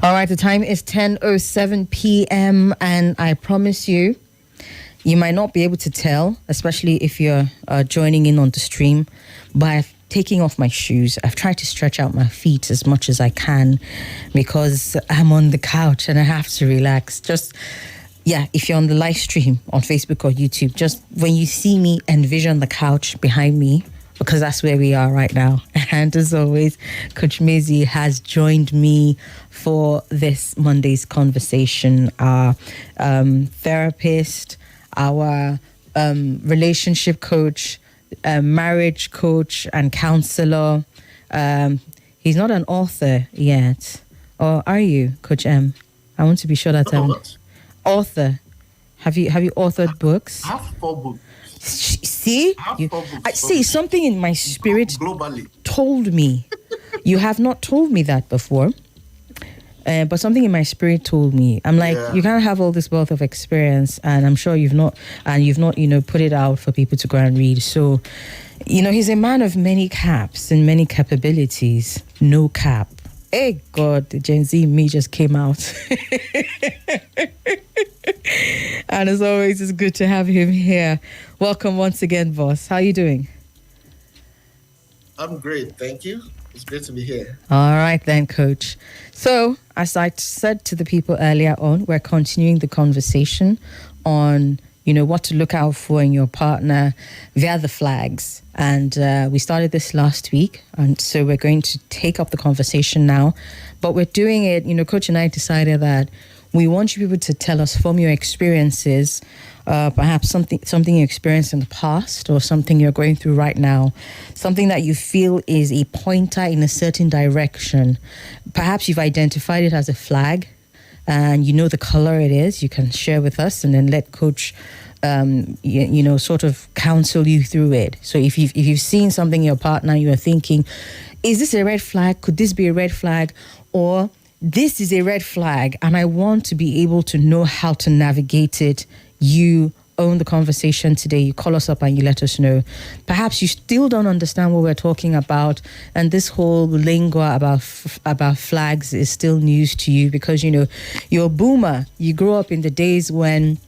All right, the time is 10:07 p.m. and I promise you, you might not be able to tell, especially if you're joining in on the stream, by taking off my shoes. I've tried to stretch out my feet as much as I can because I'm on the couch and I have to relax. If you're on the live stream on Facebook or YouTube, just when you see me, envision the couch behind me, because that's where we are right now. And as always, Coach Mayzy has joined me for this Monday's conversation. Our therapist, our relationship coach, marriage coach and counselor. He's not an author yet. Or are you, Coach M? I want to be sure that I'm author. Have you authored books? I have 4 books. See, I see something in my spirit globally told me. You have not told me that before, but something in my spirit told me. I'm like, you can't have all this wealth of experience, and I'm sure you've not, put it out for people to go and read. So, he's a man of many caps and many capabilities. No cap. Hey God, the Gen Z me just came out. And as always, it's good to have him here. Welcome once again, boss. How are you doing? I'm great, thank you. It's great to be here. All right then, Coach. So, as I said to the people earlier on, we're continuing the conversation on, what to look out for in your partner via the flags. And we started this last week. And so we're going to take up the conversation now. But we're doing it, Coach and I decided that we want you people to tell us from your experiences, perhaps something you experienced in the past or something you're going through right now, something that you feel is a pointer in a certain direction. Perhaps you've identified it as a flag and you know the color it is. You can share with us and then let Coach sort of counsel you through it. So if you've seen something in your partner, you are thinking, is this a red flag? Could this be a red flag? Or this is a red flag and I want to be able to know how to navigate it. You own the conversation today. You call us up and you let us know. Perhaps you still don't understand what we're talking about, and this whole lingua about flags is still news to you because, you're a boomer. You grew up in the days when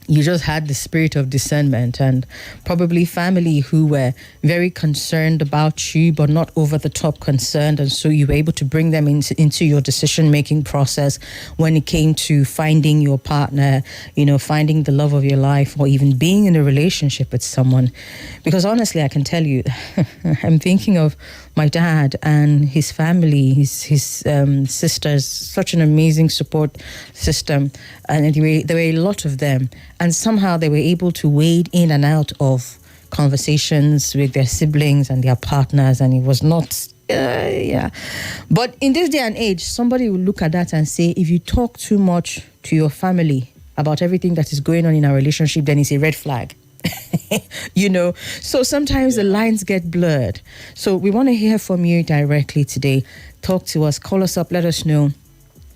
you just had the spirit of discernment and probably family who were very concerned about you, but not over the top concerned. And so you were able to bring them into your decision-making process when it came to finding your partner, finding the love of your life, or even being in a relationship with someone. Because honestly, I can tell you, I'm thinking of my dad and his family, his sisters, such an amazing support system. And there were a lot of them. And somehow they were able to wade in and out of conversations with their siblings and their partners. And it was not, But in this day and age, somebody will look at that and say, if you talk too much to your family about everything that is going on in our relationship, then it's a red flag. So sometimes the lines get blurred. So we want to hear from you directly today. Talk to us, call us up, let us know.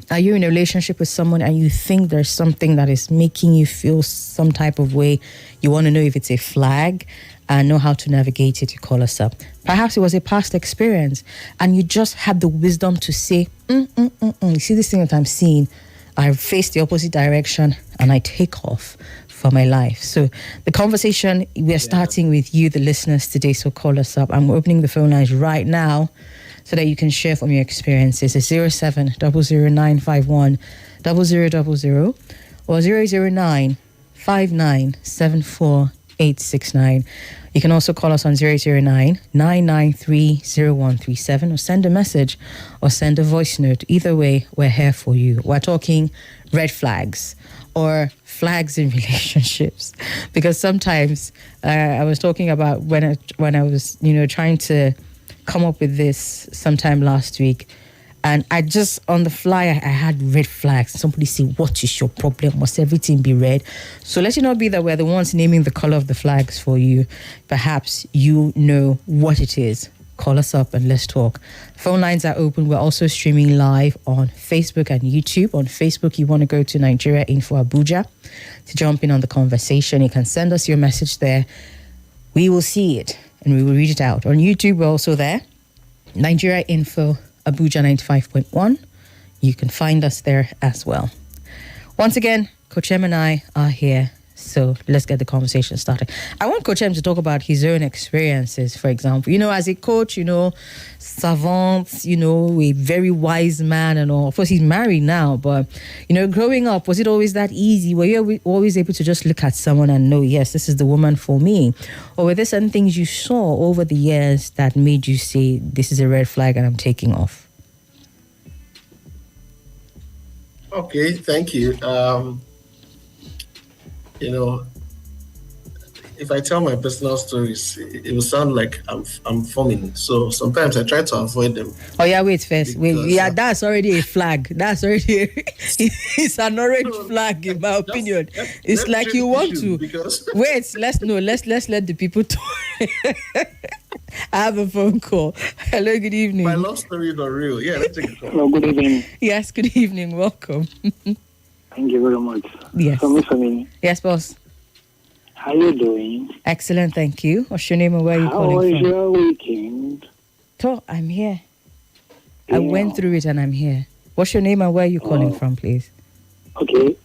Are you in a relationship with someone and you think there's something that is making you feel some type of way? You want to know if it's a flag and know how to navigate it, you call us up. Perhaps it was a past experience and you just had the wisdom to say, you see this thing that I'm seeing, I face the opposite direction and I take off for my life. So the conversation, we're starting with you, the listeners today, so call us up. I'm opening the phone lines right now so that you can share from your experiences. It's 0700-951-0000 or 009-5974-869. You can also call us on 009-993-0137 or send a message or send a voice note. Either way, we're here for you. We're talking red flags or flags in relationships, because sometimes I was talking about when I was trying to come up with this sometime last week, and I just on the fly I had red flags. Somebody say, what is your problem? Must everything be red? So let it not be that we're the ones naming the color of the flags for you. Perhaps you know what it is. Call us up and let's talk. Phone lines are open. We're also streaming live on Facebook and YouTube. On Facebook, you want to go to Nigeria Info Abuja to jump in on the conversation. You can send us your message there. We will see it and we will read it out. On YouTube, we're also there. Nigeria Info Abuja 95.1. You can find us there as well. Once again, Coach M and I are here. So let's get the conversation started. I want Coach M to talk about his own experiences, for example. As a coach, savant, a very wise man and all. Of course, he's married now, but, growing up, was it always that easy? Were you always able to just look at someone and know, yes, this is the woman for me? Or were there certain things you saw over the years that made you say, this is a red flag and I'm taking off? Okay, thank you. If I tell my personal stories, it will sound like I'm forming. So sometimes I try to avoid them. Oh yeah, wait first. That's already a flag. That's already it's an orange flag in my opinion. It's like you want to wait. Let's let the people talk. I have a phone call. Hello, good evening. My love story is not real. Yeah, let's take a call. Hello, good evening. Yes, good evening. Welcome. Thank you very much. Yes. Somi. Yes, boss. How you doing? Excellent, thank you. What's your name and where are you calling from? How was your weekend? I'm here. Yeah. I went through it and I'm here. What's your name and where are you calling from, please? Okay.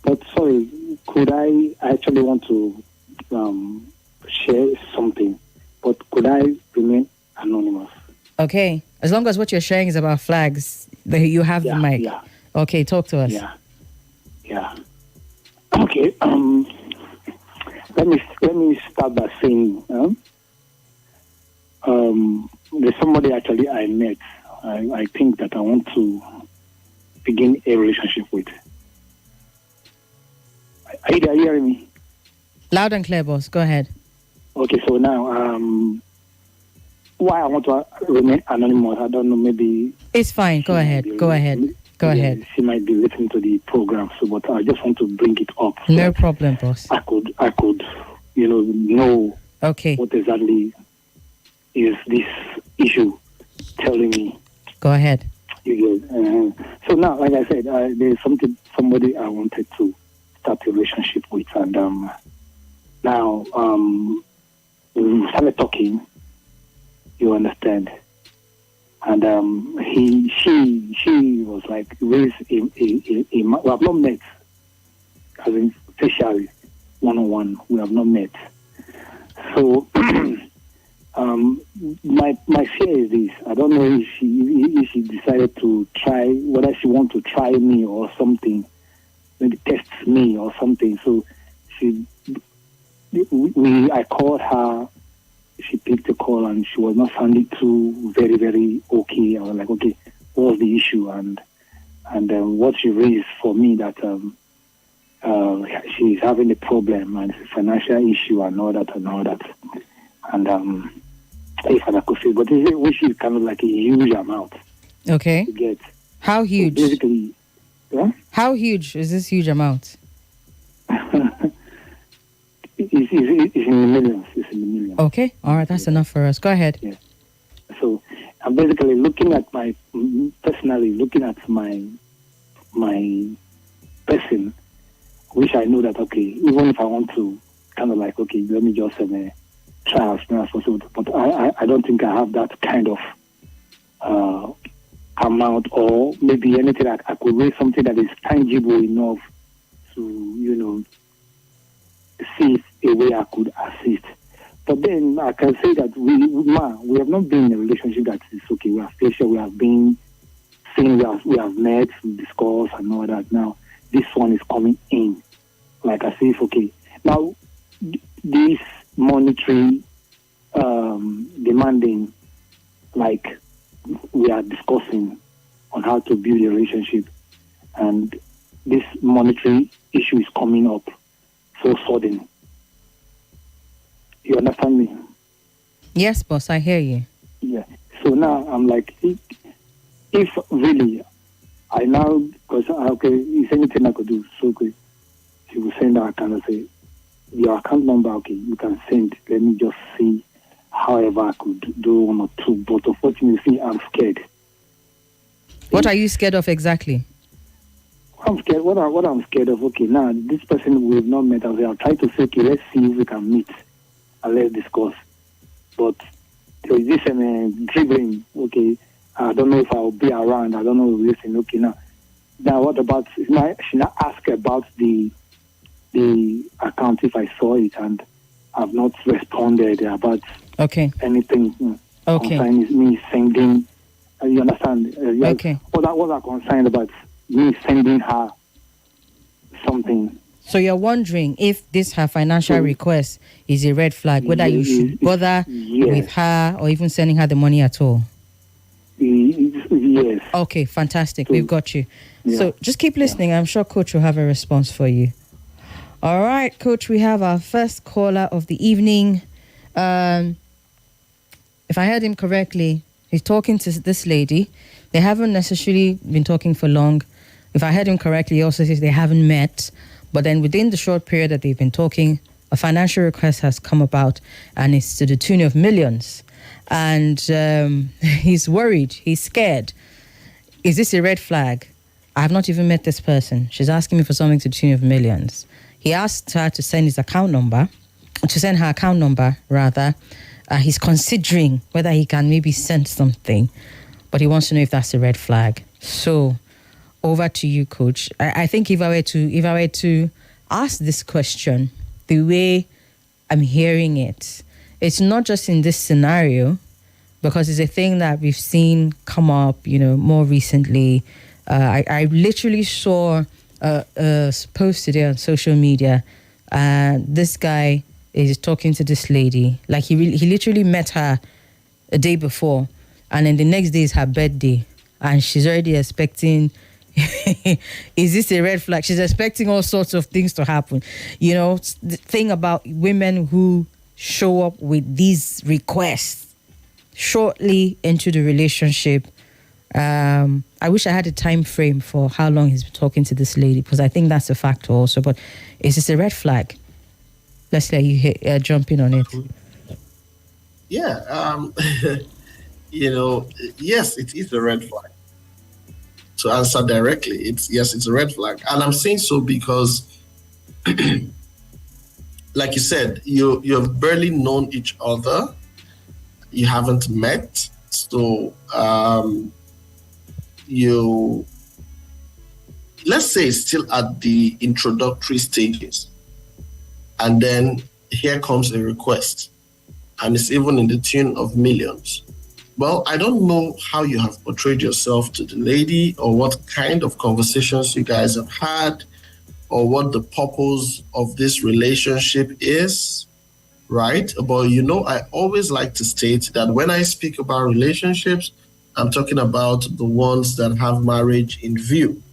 But sorry, could I actually want to share something, but could I remain anonymous? Okay. As long as what you're sharing is about flags, you have the mic. Yeah. Okay, talk to us. Yeah. Okay. Let me start by saying, there's somebody actually I met. I think that I want to begin a relationship with. Are you hearing me? Loud and clear, boss. Go ahead. Okay, so now, why I want to remain anonymous, I don't know, maybe... It's fine. Go ahead. Go ahead. She might be listening to the program, but I just want to bring it up. So no problem, boss. I could, know okay. What exactly is this issue telling me. Go ahead. So now, like I said, there's somebody I wanted to start a relationship with, and now we started talking. You understand? And she was like raised we have not met, as in facially, one-on-one. We have not met. So my fear is this. I don't know if she decided to try, whether she wants to try me or something, maybe test me or something. So I called her. She picked the call and she was not sounding too very, very okay. I was like, okay, what's the issue? And what she raised for me that she's having a problem and it's a financial issue and all that. And if I could say, but which is kind of like a huge amount. Okay. To get. How huge? So basically, yeah? How huge is this huge amount? It's in the millions. Okay. All right. That's enough for us. Go ahead. Yeah. So I'm basically looking at my person, which I know that, okay, even if I want to kind of like, okay, let me just try as much as possible, but I don't think I have that kind of amount, or maybe anything I could raise something that is tangible enough to, see a way I could assist. But then I can say that we have not been in a relationship that is okay. We have patient, we have been seen, we have met, we discussed and all that. Now this one is coming in, like I say, okay. Now this monetary demanding, like we are discussing on how to build a relationship, and this monetary issue is coming up so sudden. You understand me? Yes, boss, I hear you. Yeah. So now I'm like, if really, I now, because, okay, is anything I could do? So, okay, she will send her account and say, your account number, okay, you can send. Let me just see however I could do one or two. But unfortunately, I'm scared. What are you scared of exactly? I'm scared. What I'm scared of, okay, now this person we have not met. I'll try to say, okay, let's see if we can meet and let's discuss. But there is this dribbling, okay, I don't know if I'll be around. I don't know. Listen, okay now. Now what about? She now ask about the account if I saw it, and I've not responded about anything concerning me sending. You understand? Okay. What I concerned about me sending her something. So you're wondering if this her financial request is a red flag, whether you should bother with her or even sending her the money at all. Yes. Okay, fantastic. We've got you. Yeah. So just keep listening. I'm sure Coach will have a response for you. All right, Coach, we have our first caller of the evening. If I heard him correctly, he's talking to this lady. They haven't necessarily been talking for long. If I heard him correctly, he also says they haven't met. But then within the short period that they've been talking, a financial request has come about, and it's to the tune of millions. And he's worried. He's scared. Is this a red flag? I have not even met this person. She's asking me for something to the tune of millions. He asked her to send her account number, rather. He's considering whether he can maybe send something, but he wants to know if that's a red flag. So, over to you, Coach. I think if I were to ask this question the way I'm hearing it, it's not just in this scenario, because it's a thing that we've seen come up, more recently. I literally saw a post today on social media. This guy is talking to this lady. Like he literally met her a day before, and then the next day is her birthday, and she's already expecting. Is this a red flag? She's expecting all sorts of things to happen. The thing about women who show up with these requests shortly into the relationship. I wish I had a time frame for how long he's been talking to this lady, because I think that's a factor also. But is this a red flag? Let's let you jump in on it. Yeah, yes, it is a red flag. To answer directly, it's a red flag. And I'm saying so because, like you said, you've barely known each other. You haven't met. So let's say it's still at the introductory stages. And then here comes a request. And it's even in the tune of millions. Well, I don't know how you have portrayed yourself to the lady, or what kind of conversations you guys have had, or what the purpose of this relationship is, right? But I always like to state that when I speak about relationships, I'm talking about the ones that have marriage in view.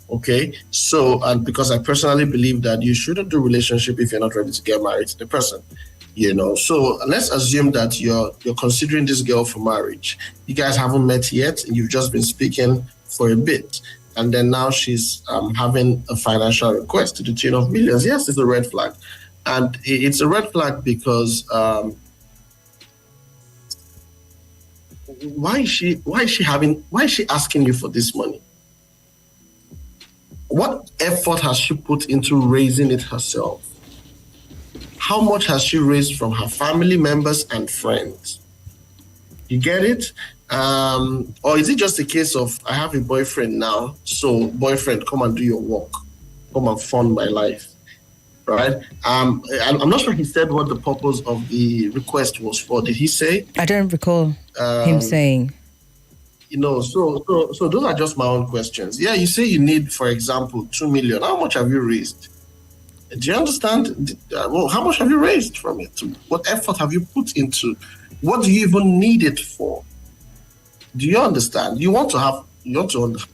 Okay? So, and because I personally believe that you shouldn't do relationship if you're not ready to get married to the person. So let's assume that you're considering this girl for marriage. You guys haven't met yet, and you've just been speaking for a bit, and then now she's having a financial request to the tune of millions. Yes, it's a red flag, and it's a red flag because why is she asking you for this money? What effort has she put into raising it herself? How much has she raised from her family members and friends? You get it? Or is it just a case of, I have a boyfriend now, so boyfriend, come and do your work. Come and fund my life, right? I'm not sure he said what the purpose of the request was for. Did he say? I don't recall him saying. So those are just my own questions. Yeah, you say you need, for example, 2 million. How much have you raised? Do you understand? How much have you raised from it? What effort have you put into? What do you even need it for? Do you understand? You want to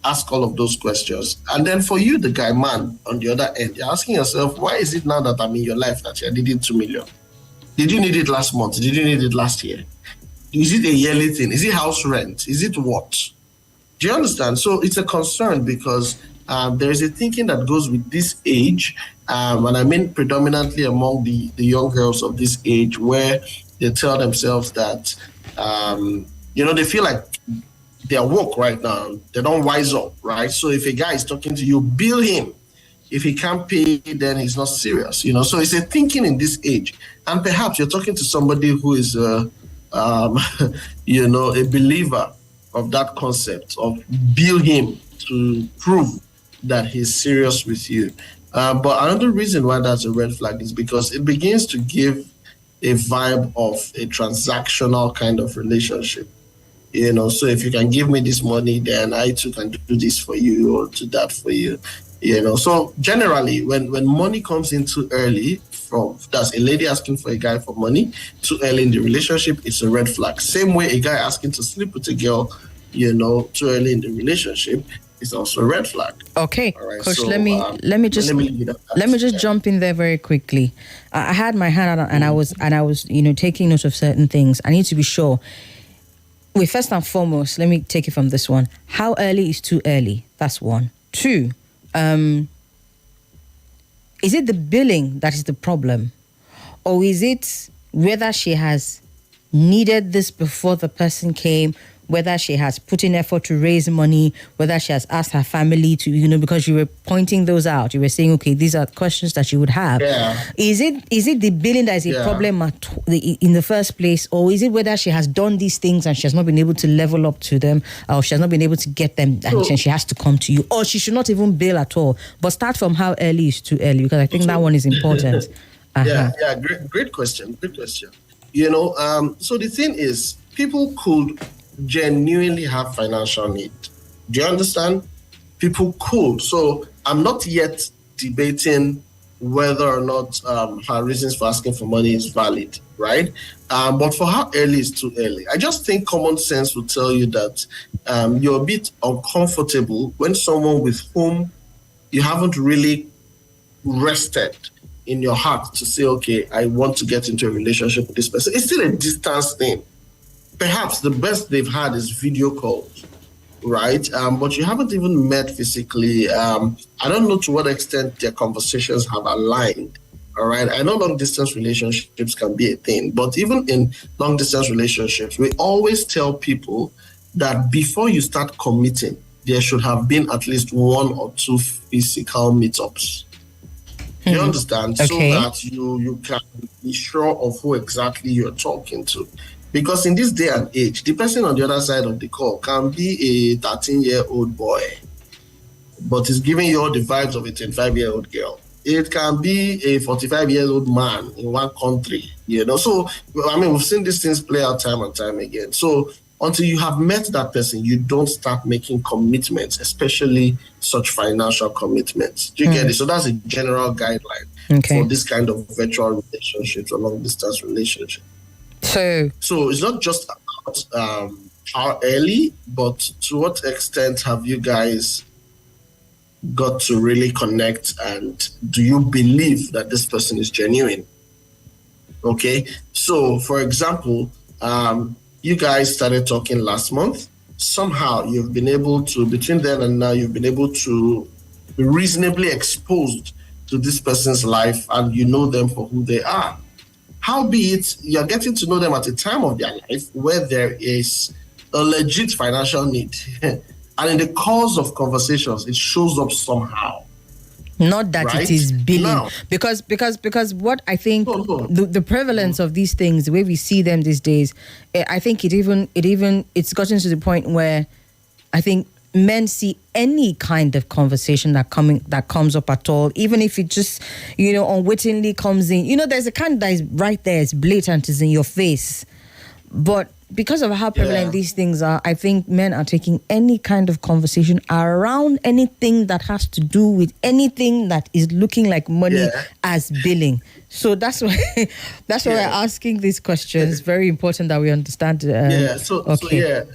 ask all of those questions. And then for you, the guy, man, on the other end, you're asking yourself, why is it now that I'm in your life that you're needing 2 million? Did you need it last month? Did you need it last year? Is it a yearly thing? Is it house rent? Is it what? Do you understand? So it's a concern because there is a thinking that goes with this age, and I mean predominantly among the young girls of this age, where they tell themselves that, they feel like they're woke right now. They don't wise up, right? So if a guy is talking to you, bill him. If he can't pay, then he's not serious, So it's a thinking in this age. And perhaps you're talking to somebody who is, a believer. of that concept, of bill him to prove that he's serious with you. But another reason why that's a red flag is because it begins to give a vibe of a transactional kind of relationship. So if you can give me this money, then I too can do this for you or do that for you. So generally, when money comes in too early, that's a lady asking for a guy for money too early in the relationship, it's a red flag. Same way a guy asking to sleep with a girl, too early in the relationship, is also a red flag. Okay, all right, Coach. so, let me just jump in there very quickly. I had my hand out and I was taking note of certain things. I need to be sure. Wait, first and foremost, let me take it from this one. How early is too early? That's one. Two, is it the billing that is the problem? Or is it whether she has needed this before the person came, whether she has put in effort to raise money, whether she has asked her family to, because you were pointing those out. You were saying, okay, these are questions that you would have. Yeah. Is it the billing that is a problem in the first place, or is it whether she has done these things and she has not been able to level up to them, or she has not been able to get them and she has to come to you, or she should not even bill at all? But start from how early is too early, because I think that one is important. Yeah, great question. So the thing is, people could genuinely have financial need. Do you understand? People could. So I'm not yet debating whether or not her reasons for asking for money is valid, right? But for how early is too early? I just think common sense will tell you that you're a bit uncomfortable when someone with whom you haven't really rested in your heart to say, okay, I want to get into a relationship with this person. It's still a distance thing. Perhaps the best they've had is video calls, right? But you haven't even met physically. I don't know to what extent their conversations have aligned, all right? I know long-distance relationships can be a thing, but even in long-distance relationships, we always tell people that before you start committing, there should have been at least 1 or 2 physical meetups. Do you understand? Okay. So that you can be sure of who exactly you're talking to. Because in this day and age, the person on the other side of the call can be a 13-year-old boy, but is giving you all the vibes of a 25-year-old girl. It can be a 45-year-old man in one country, So, we've seen these things play out time and time again. So, until you have met that person, you don't start making commitments, especially such financial commitments. Do you get it? So that's a general guideline for this kind of virtual relationships or long-distance relationships. So it's not just about how early, but to what extent have you guys got to really connect, and do you believe that this person is genuine? Okay, so for example, you guys started talking last month. Somehow you've been able to, between then and now, you've been able to be reasonably exposed to this person's life, and you know them for who they are. Howbeit, you're getting to know them at a time of their life where there is a legit financial need. And in the course of conversations, it shows up somehow. Not that right? it is billing. Now, because what I think the prevalence of these things, the way we see them these days, I think it's gotten to the point where I think men see any kind of conversation that comes up at all, even if it just unwittingly comes in. There's a kind that is right there, it's blatant, it's in your face. But because of how prevalent these things are, I think men are taking any kind of conversation around anything that has to do with anything that is looking like money as billing. So that's why we're asking these questions. Very important that we understand.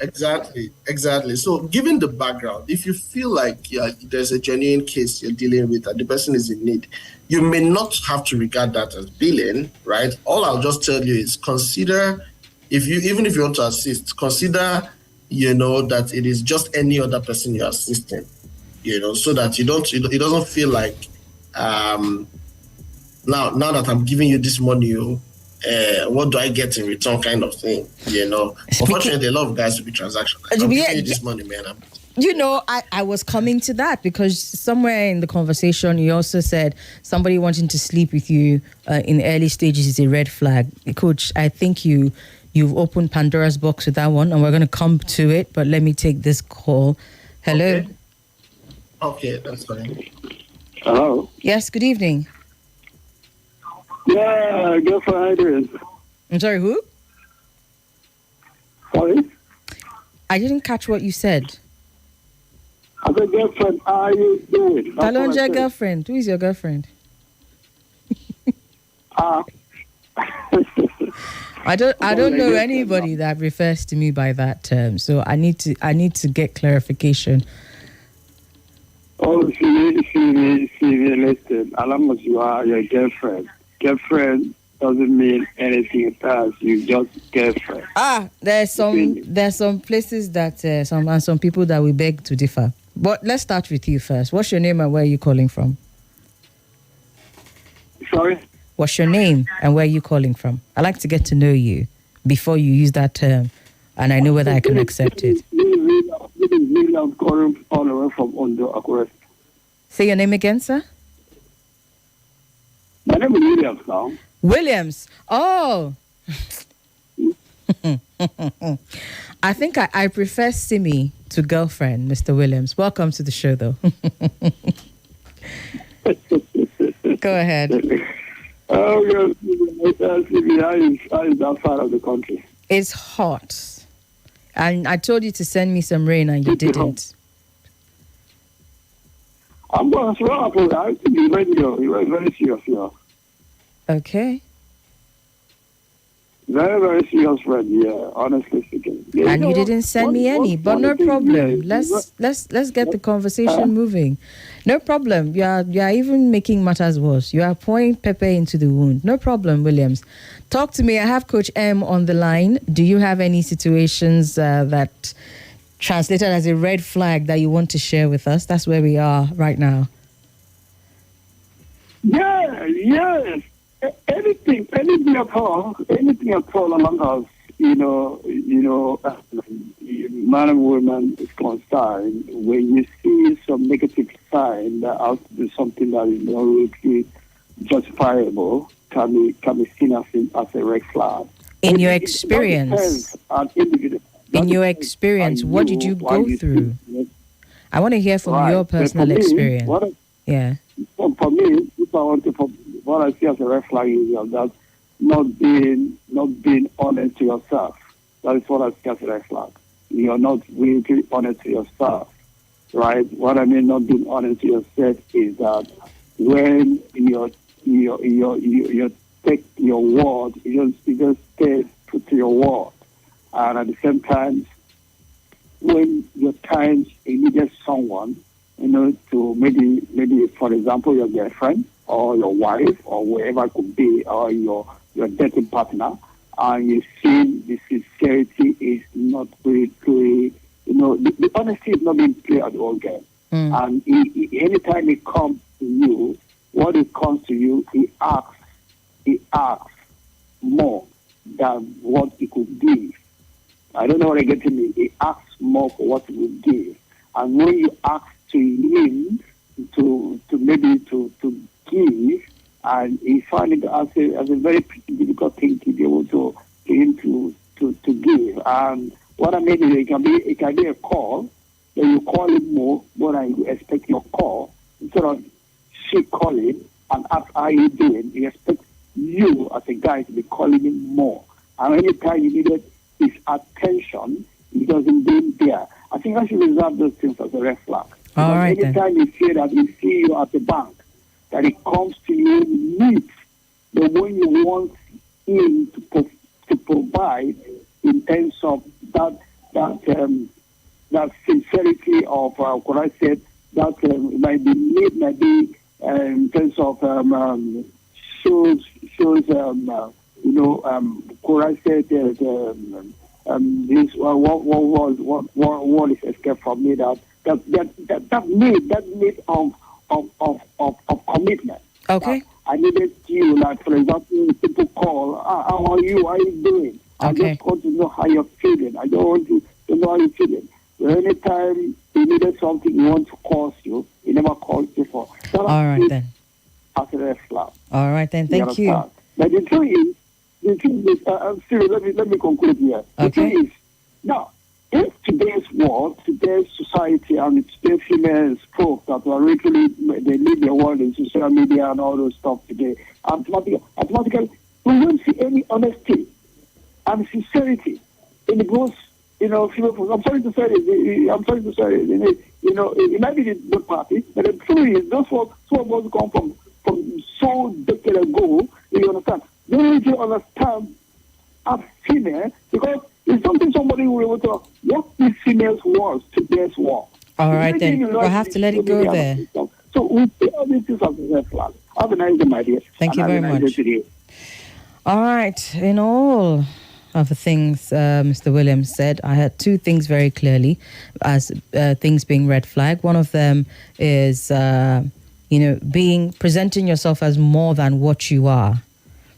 Exactly. So given the background, if you feel like there's a genuine case you're dealing with and the person is in need, you may not have to regard that as billing, right? All I'll just tell you is consider, even if you want to assist, consider, that it is just any other person you're assisting, so that it doesn't feel like, now that I'm giving you this money, what do I get in return kind of thing, Unfortunately, a lot of guys will be transactional. I'm giving you this money, man. I was coming to that because somewhere in the conversation, you also said somebody wanting to sleep with you in early stages is a red flag. Coach, I think you You've opened Pandora's box with that one, and we're going to come to it. But let me take this call. Hello. Okay, that's fine. Hello. Yes. Good evening. Yeah, girlfriend, how you doing? I'm sorry. Who? Sorry? I didn't catch what you said. I said, girlfriend, how are you doing? Talonja girlfriend. Who is your girlfriend? I don't know anybody that refers to me by that term, so I need to get clarification. Oh, see, listen, as long as you are your girlfriend. Girlfriend doesn't mean anything else. You just girlfriend. There's some places that some people that we beg to differ. But let's start with you first. What's your name and where are you calling from? Sorry? What's your name and where are you calling from? I like to get to know you before you use that term, and I know whether I can accept it. I'm calling all the way from Ondo, Akure. Say your name again, sir? My name is Williams now. Williams. Oh. I think I prefer Simi to girlfriend, Mr. Williams. Welcome to the show, though. Go ahead. Oh, yes. Simi, how is that part of the country? It's hot. And I told you to send me some rain and you didn't. I'm going to throw up. I think you were very serious here. Okay. Very, very serious friend, yeah, honestly speaking. Yeah, and you didn't send me any, but no problem. Let's get the conversation moving. No problem. You are even making matters worse. You are pouring pepper into the wound. No problem, Williams. Talk to me. I have Coach M on the line. Do you have any situations that translated as a red flag that you want to share with us? That's where we are right now. Yeah, yes. Anything at all along us, man and woman is concerned. When you see some negative sign that has to be something that is not really justifiable, can be seen as a red flag. In your experience, what did you go through? I want to hear from your personal experience. For me, if I want to, what I see as a red flag is that not being honest to yourself. That is what I see as a red flag. You're not really honest to yourself, right? What I mean, not being honest to yourself is that when you take your word, you just stay true to your word, and at the same time, when your times you needed someone, to maybe for example your girlfriend or your wife or whoever it could be, or your dating partner, and you see the sincerity is not really clear, the honesty is not being clear at all again. And anytime it comes to you, what it comes to you, he asks more than what he could give. I don't know what I get to me. He asks more for what he would give. And when you ask to him to give, and he found it as a very difficult thing to be able to give. And what I mean is it can be a call, that you call him more than you expect your call. Instead of she calling and ask how you doing, he expects you as a guy to be calling him more. And anytime you needed his attention, he doesn't be there. I think I should reserve those things as a red flag. All right, anytime you see that he see you at the bank, that it comes to you neat, the way you want him to provide in terms of that sincerity of what I said, that might be in terms of shows what I said this what is escaped from me that need of commitment. Okay. I needed you, like for example, people call, how are you? How are you doing? I just want to know how you're feeling. I don't want to know how you're feeling. So anytime you needed something, you want to call you, he never called before. So all right then. As a red flag. All right then. Thank you. But the truth is, the thing is, Siri, let me conclude here. The thing is, now, in today's world, today's society, and today's females folk that are really, they live their world in social media and all those stuff today, automatically, we won't see any honesty and sincerity in the most, female folk. I'm sorry to say it. It might be the party, but the truth is, those folks, some of us come from so decade ago, you understand? They don't really understand as female, because it's something somebody will able to what these females was today's world. All right, then. We'll have to let it go there. So we see all these things as a red flag. Have a nice day, my dear. Thank you very much. All right. In all of the things Mr. Williams said, I had two things very clearly as things being red flag. One of them is, presenting yourself as more than what you are.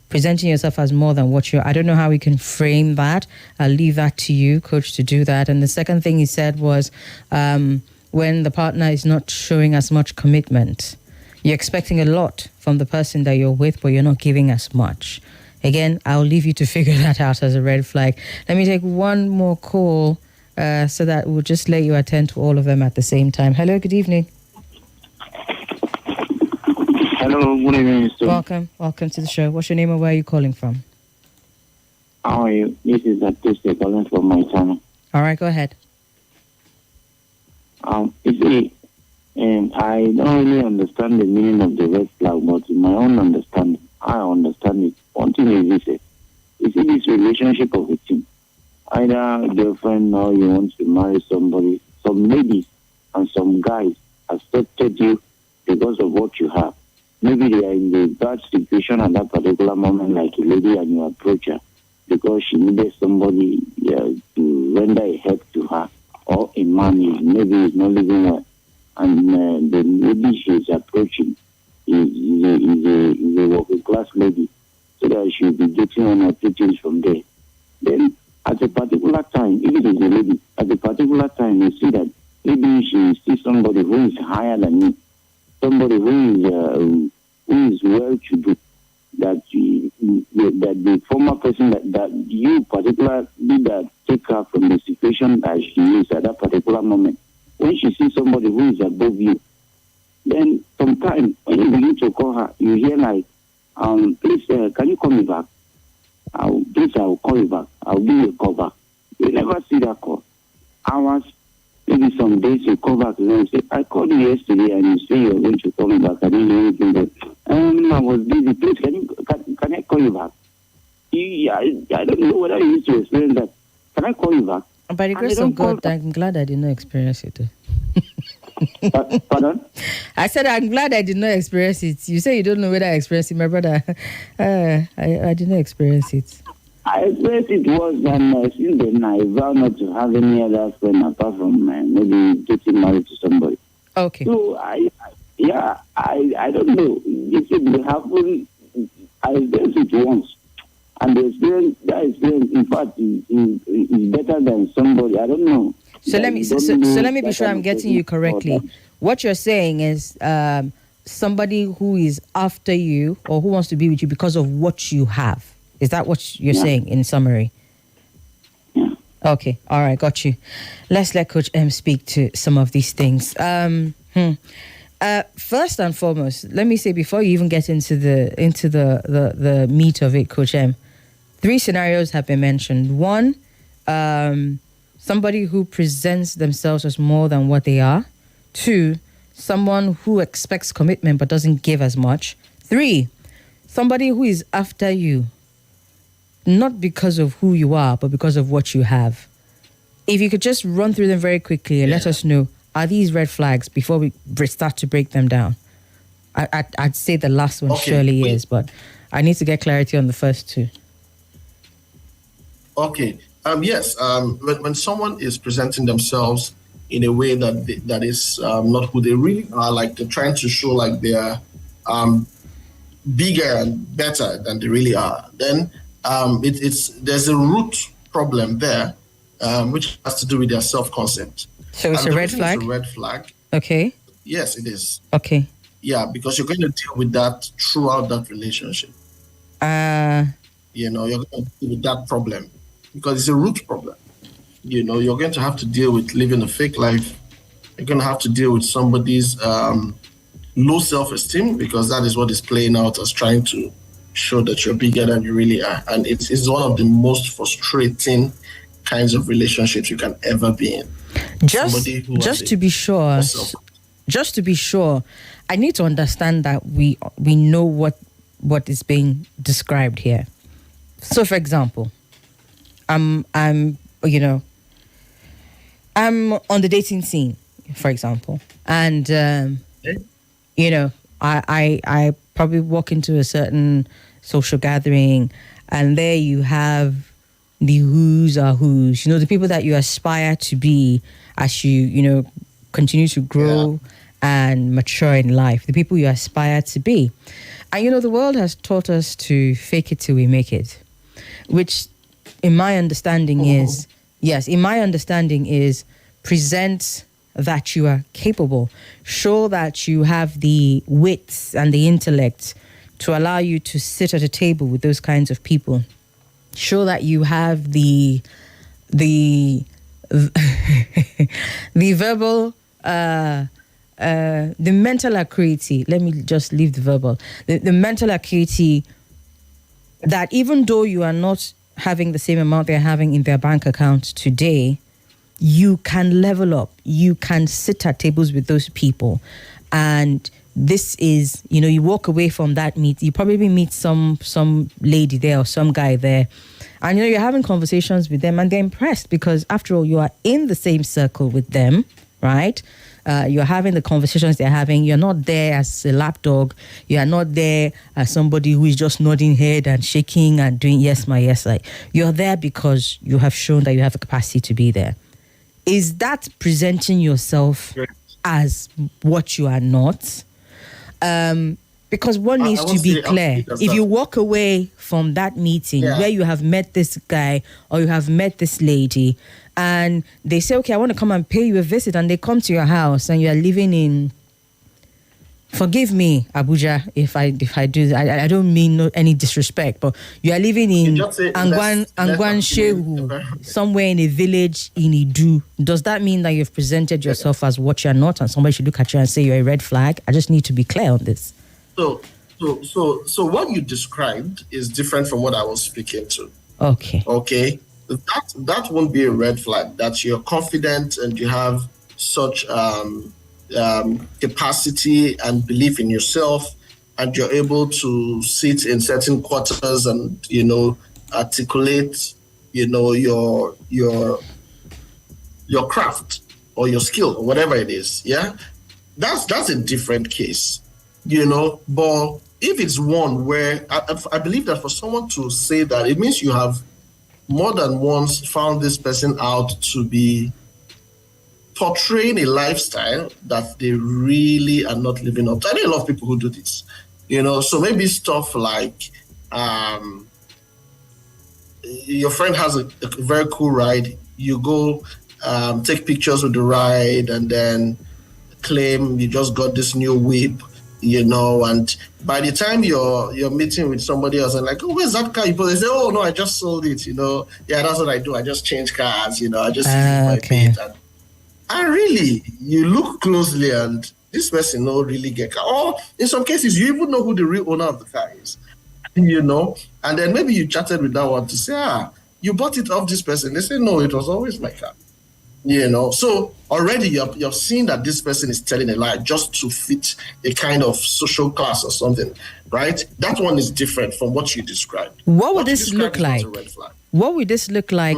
Presenting yourself as more than what you are. I don't know how we can frame that. I'll leave that to you, Coach, to do that. And the second thing he said was when the partner is not showing as much commitment, you're expecting a lot from the person that you're with, but you're not giving as much. Again, I'll leave you to figure that out as a red flag. Let me take one more call so that we'll just let you attend to all of them at the same time. Hello, good evening. Hello, good evening, Mr. Welcome to the show. What's your name and where are you calling from? How are you? This is Atiste calling from my channel. All right, go ahead. You see, I don't really understand the meaning of the red flag, but in my own understanding, I understand it. One thing is this: you see this relationship of a team. Either girlfriend or you want to marry somebody. Some ladies and some guys accepted you because of what you have. Maybe they are in a bad situation at that particular moment, like a lady, and you approach her because she needed somebody to render a help to her, or a man is not living well, and the lady she is approaching is a working class lady, so that she will be getting one or two things from there. Then, at a particular time, if it is a lady, at a particular time, you see that maybe she sees somebody who is higher than you, somebody who is well-to-do, that the former person that you particularly that take her from the situation that she is at that particular moment. When she sees somebody who is above you, then sometimes when you begin to call her, you hear like, please, can you call me back? I'll call you back. I'll give you a call back. You never see that call. Hours, maybe some days you call back and then say, I called you yesterday and you say you're going to call me back. I didn't hear anything back. I was busy. Please, can I call you back? I don't know whether you used to explain that. Can I call you back? By the grace of God, I'm glad I did not experience it. Pardon? I said I'm glad I did not experience it. You say you don't know whether I experienced it, my brother. I did not experience it. I experienced it once, and since then I vow not to have any other friend apart from maybe getting married to somebody. Okay. So I don't know. If it happened, I experienced it once. And that experience, in fact, is better than somebody. I don't know. So let me be sure I'm getting you correctly. What you're saying is somebody who is after you or who wants to be with you because of what you have. Is that what you're saying in summary? Yeah. Okay. All right. Got you. Let's let Coach M speak to some of these things. First and foremost, let me say before you even get into the meat of it, Coach M, 3 scenarios have been mentioned. One, somebody who presents themselves as more than what they are. 2, someone who expects commitment but doesn't give as much. 3, somebody who is after you, not because of who you are, but because of what you have. If you could just run through them very quickly and let us know, are these red flags before we start to break them down? I'd say the last one surely is, but I need to get clarity on the first 2. Okay. Yes. When someone is presenting themselves in a way that is not who they really are, like they're trying to show like they're bigger and better than they really are, then there's a root problem there, which has to do with their self-concept. So it's a red flag? It's a red flag. Okay. Yes, it is. Okay. Yeah, because you're going to deal with that throughout that relationship. you're going to deal with that problem because it's a root problem. You're going to have to deal with living a fake life. You're going to have to deal with somebody's low self-esteem because that is what is playing out as trying to show that you're bigger than you really are. And it's one of the most frustrating kinds of relationships you can ever be in. Just to be sure, I need to understand that we know what is being described here. So, for example, I'm on the dating scene, for example, and I probably walk into a certain social gathering, and there you have the who's are who's, the people that you aspire to be as you continue to grow and mature in life, the people you aspire to be. And the world has taught us to fake it till we make it, which in my understanding is present that you are capable, show that you have the wits and the intellect to allow you to sit at a table with those kinds of people. Show that you have the verbal, the mental acuity. Let me just leave the verbal. The mental acuity that even though you are not having the same amount they're having in their bank account today, you can level up. You can sit at tables with those people. And this is, you walk away from that meet, you probably meet some lady there or some guy there. And, you're having conversations with them and they're impressed because, after all, you are in the same circle with them, right? You're having the conversations they're having. You're not there as a lapdog. You are not there as somebody who is just nodding head and shaking and doing yes, my yes. Like, you're there because you have shown that you have the capacity to be there. Is that presenting yourself as what you are not? Because one needs to be clear. If you walk away from that meeting where you have met this guy or you have met this lady and they say, okay, I want to come and pay you a visit, and they come to your house and you are living in, forgive me, Abuja, if I do that. I don't mean any disrespect, but you are living in Angwan Shehu, somewhere in a village in Idu. Does that mean that you've presented yourself as what you're not, and somebody should look at you and say you're a red flag? I just need to be clear on this. So what you described is different from what I was speaking to. Okay. That won't be a red flag. That you're confident and you have such capacity and belief in yourself, and you're able to sit in certain quarters and articulate your craft or your skill or whatever it is. That's a different case, but if it's one where I believe that for someone to say that, it means you have more than once found this person out to be portraying a lifestyle that they really are not living up to. I know a lot of people who do this, so maybe stuff like your friend has a very cool ride, you go take pictures with the ride and then claim you just got this new whip, and by the time you're meeting with somebody else and like, oh, where's that car? They say, oh no, I just sold it, that's what I do. I just change cars, I just use my page. And really, you look closely and this person don't really get car. Or in some cases, you even know who the real owner of the car is, and then maybe you chatted with that one to say, you bought it off this person. They say, no, it was always my car. So already you're seeing that this person is telling a lie just to fit a kind of social class or something, right? That one is different from what you described. What would this look like? What would this look like?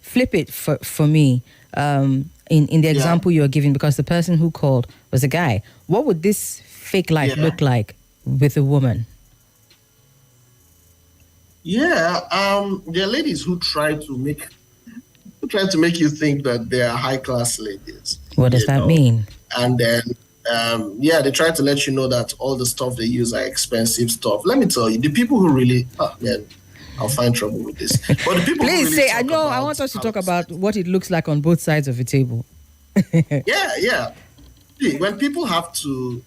Flip it for me. In the example you're giving, because the person who called was a guy. What would this fake life look like with a woman? There are ladies who try to make you think that they are high class ladies. What does that mean? And then they try to let you know that all the stuff they use are expensive stuff. Let me tell you, the people who really I'll find trouble with this. But the people please who really say, I want us to talk about what it looks like on both sides of the table. See, when people have to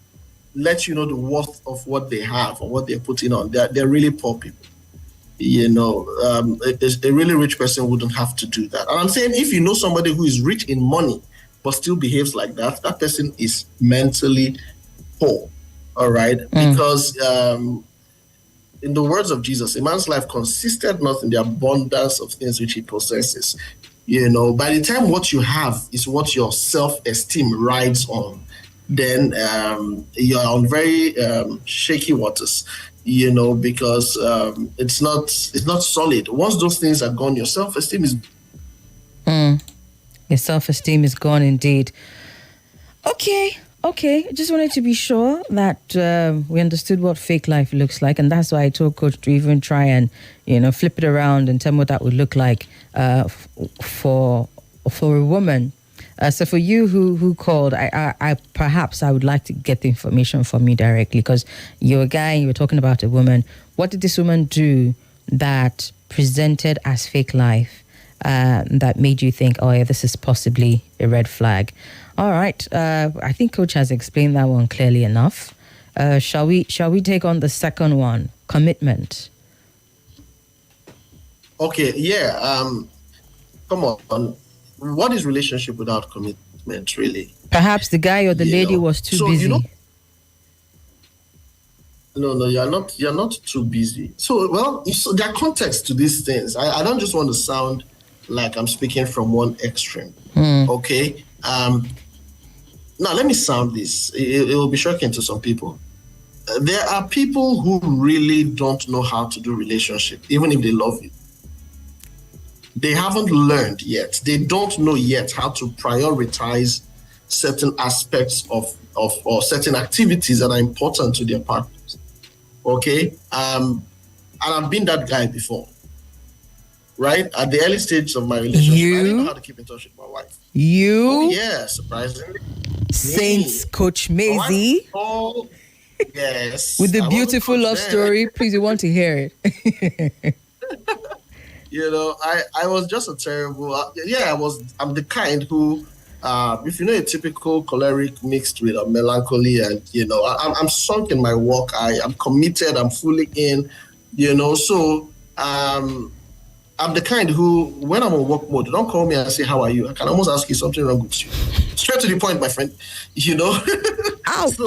let you know the worth of what they have or what they're putting on, they're really poor people. A really rich person wouldn't have to do that. And I'm saying if you know somebody who is rich in money but still behaves like that, that person is mentally poor. All right? Because in the words of Jesus, a man's life consisted not in the abundance of things which he possesses. By the time what you have is what your self-esteem rides on, then you're on very shaky waters. Because it's not solid. Once those things are gone, your self-esteem is Your self-esteem is gone indeed. Okay. Just wanted to be sure that we understood what fake life looks like, and that's why I told Coach to even try and flip it around and tell me what that would look like for a woman. So for you who called, I perhaps I would like to get the information from you directly, because you're a guy, you were talking about a woman. What did this woman do that presented as fake life that made you think, oh yeah, this is possibly a red flag? All right, I think Coach has explained that one clearly enough. Shall we take on the second one, commitment? Okay, yeah. Come on. What is relationship without commitment, really? Perhaps the guy or the lady was too busy. No, you're not too busy. So, there are context to these things. I don't just want to sound like I'm speaking from one extreme. Okay? Now, let me sound this. It will be shocking to some people. There are people who really don't know how to do relationship, even if they love you. They haven't learned yet. They don't know yet how to prioritize certain aspects of or certain activities that are important to their partners. Okay? And I've been that guy before. Right? At the early stages of my relationship, I didn't know how to keep in touch with my wife. Oh, yeah, surprisingly. Saints Coach Mayzy. Oh, yes. With the beautiful love story. Please, we want to hear it. I was just a terrible. I'm the kind who, if you know, a typical choleric mixed with a melancholy, and I'm sunk in my work. I am committed. I'm fully in. So I'm the kind who, when I'm on work mode, don't call me and say, "How are you?" I can almost ask you something wrong with you. Straight to the point, my friend. Ouch.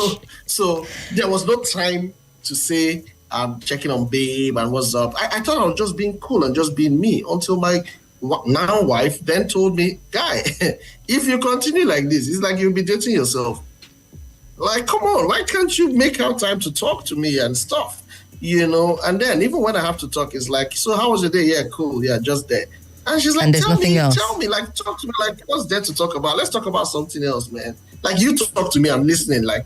So there was no time to say, I'm checking on babe and what's up. I thought I was just being cool and just being me, until my now wife then told me, "Guy, if you continue like this, it's like you'll be dating yourself. Like, come on, why can't you make out time to talk to me and stuff?" And then even when I have to talk, it's like, "So how was your day?" "Yeah, cool. Yeah, just there." And she's like, and there's nothing else. Tell me, like, talk to me, like, what's there to talk about? Let's talk about something else, man. Like, you talk to me, I'm listening, like,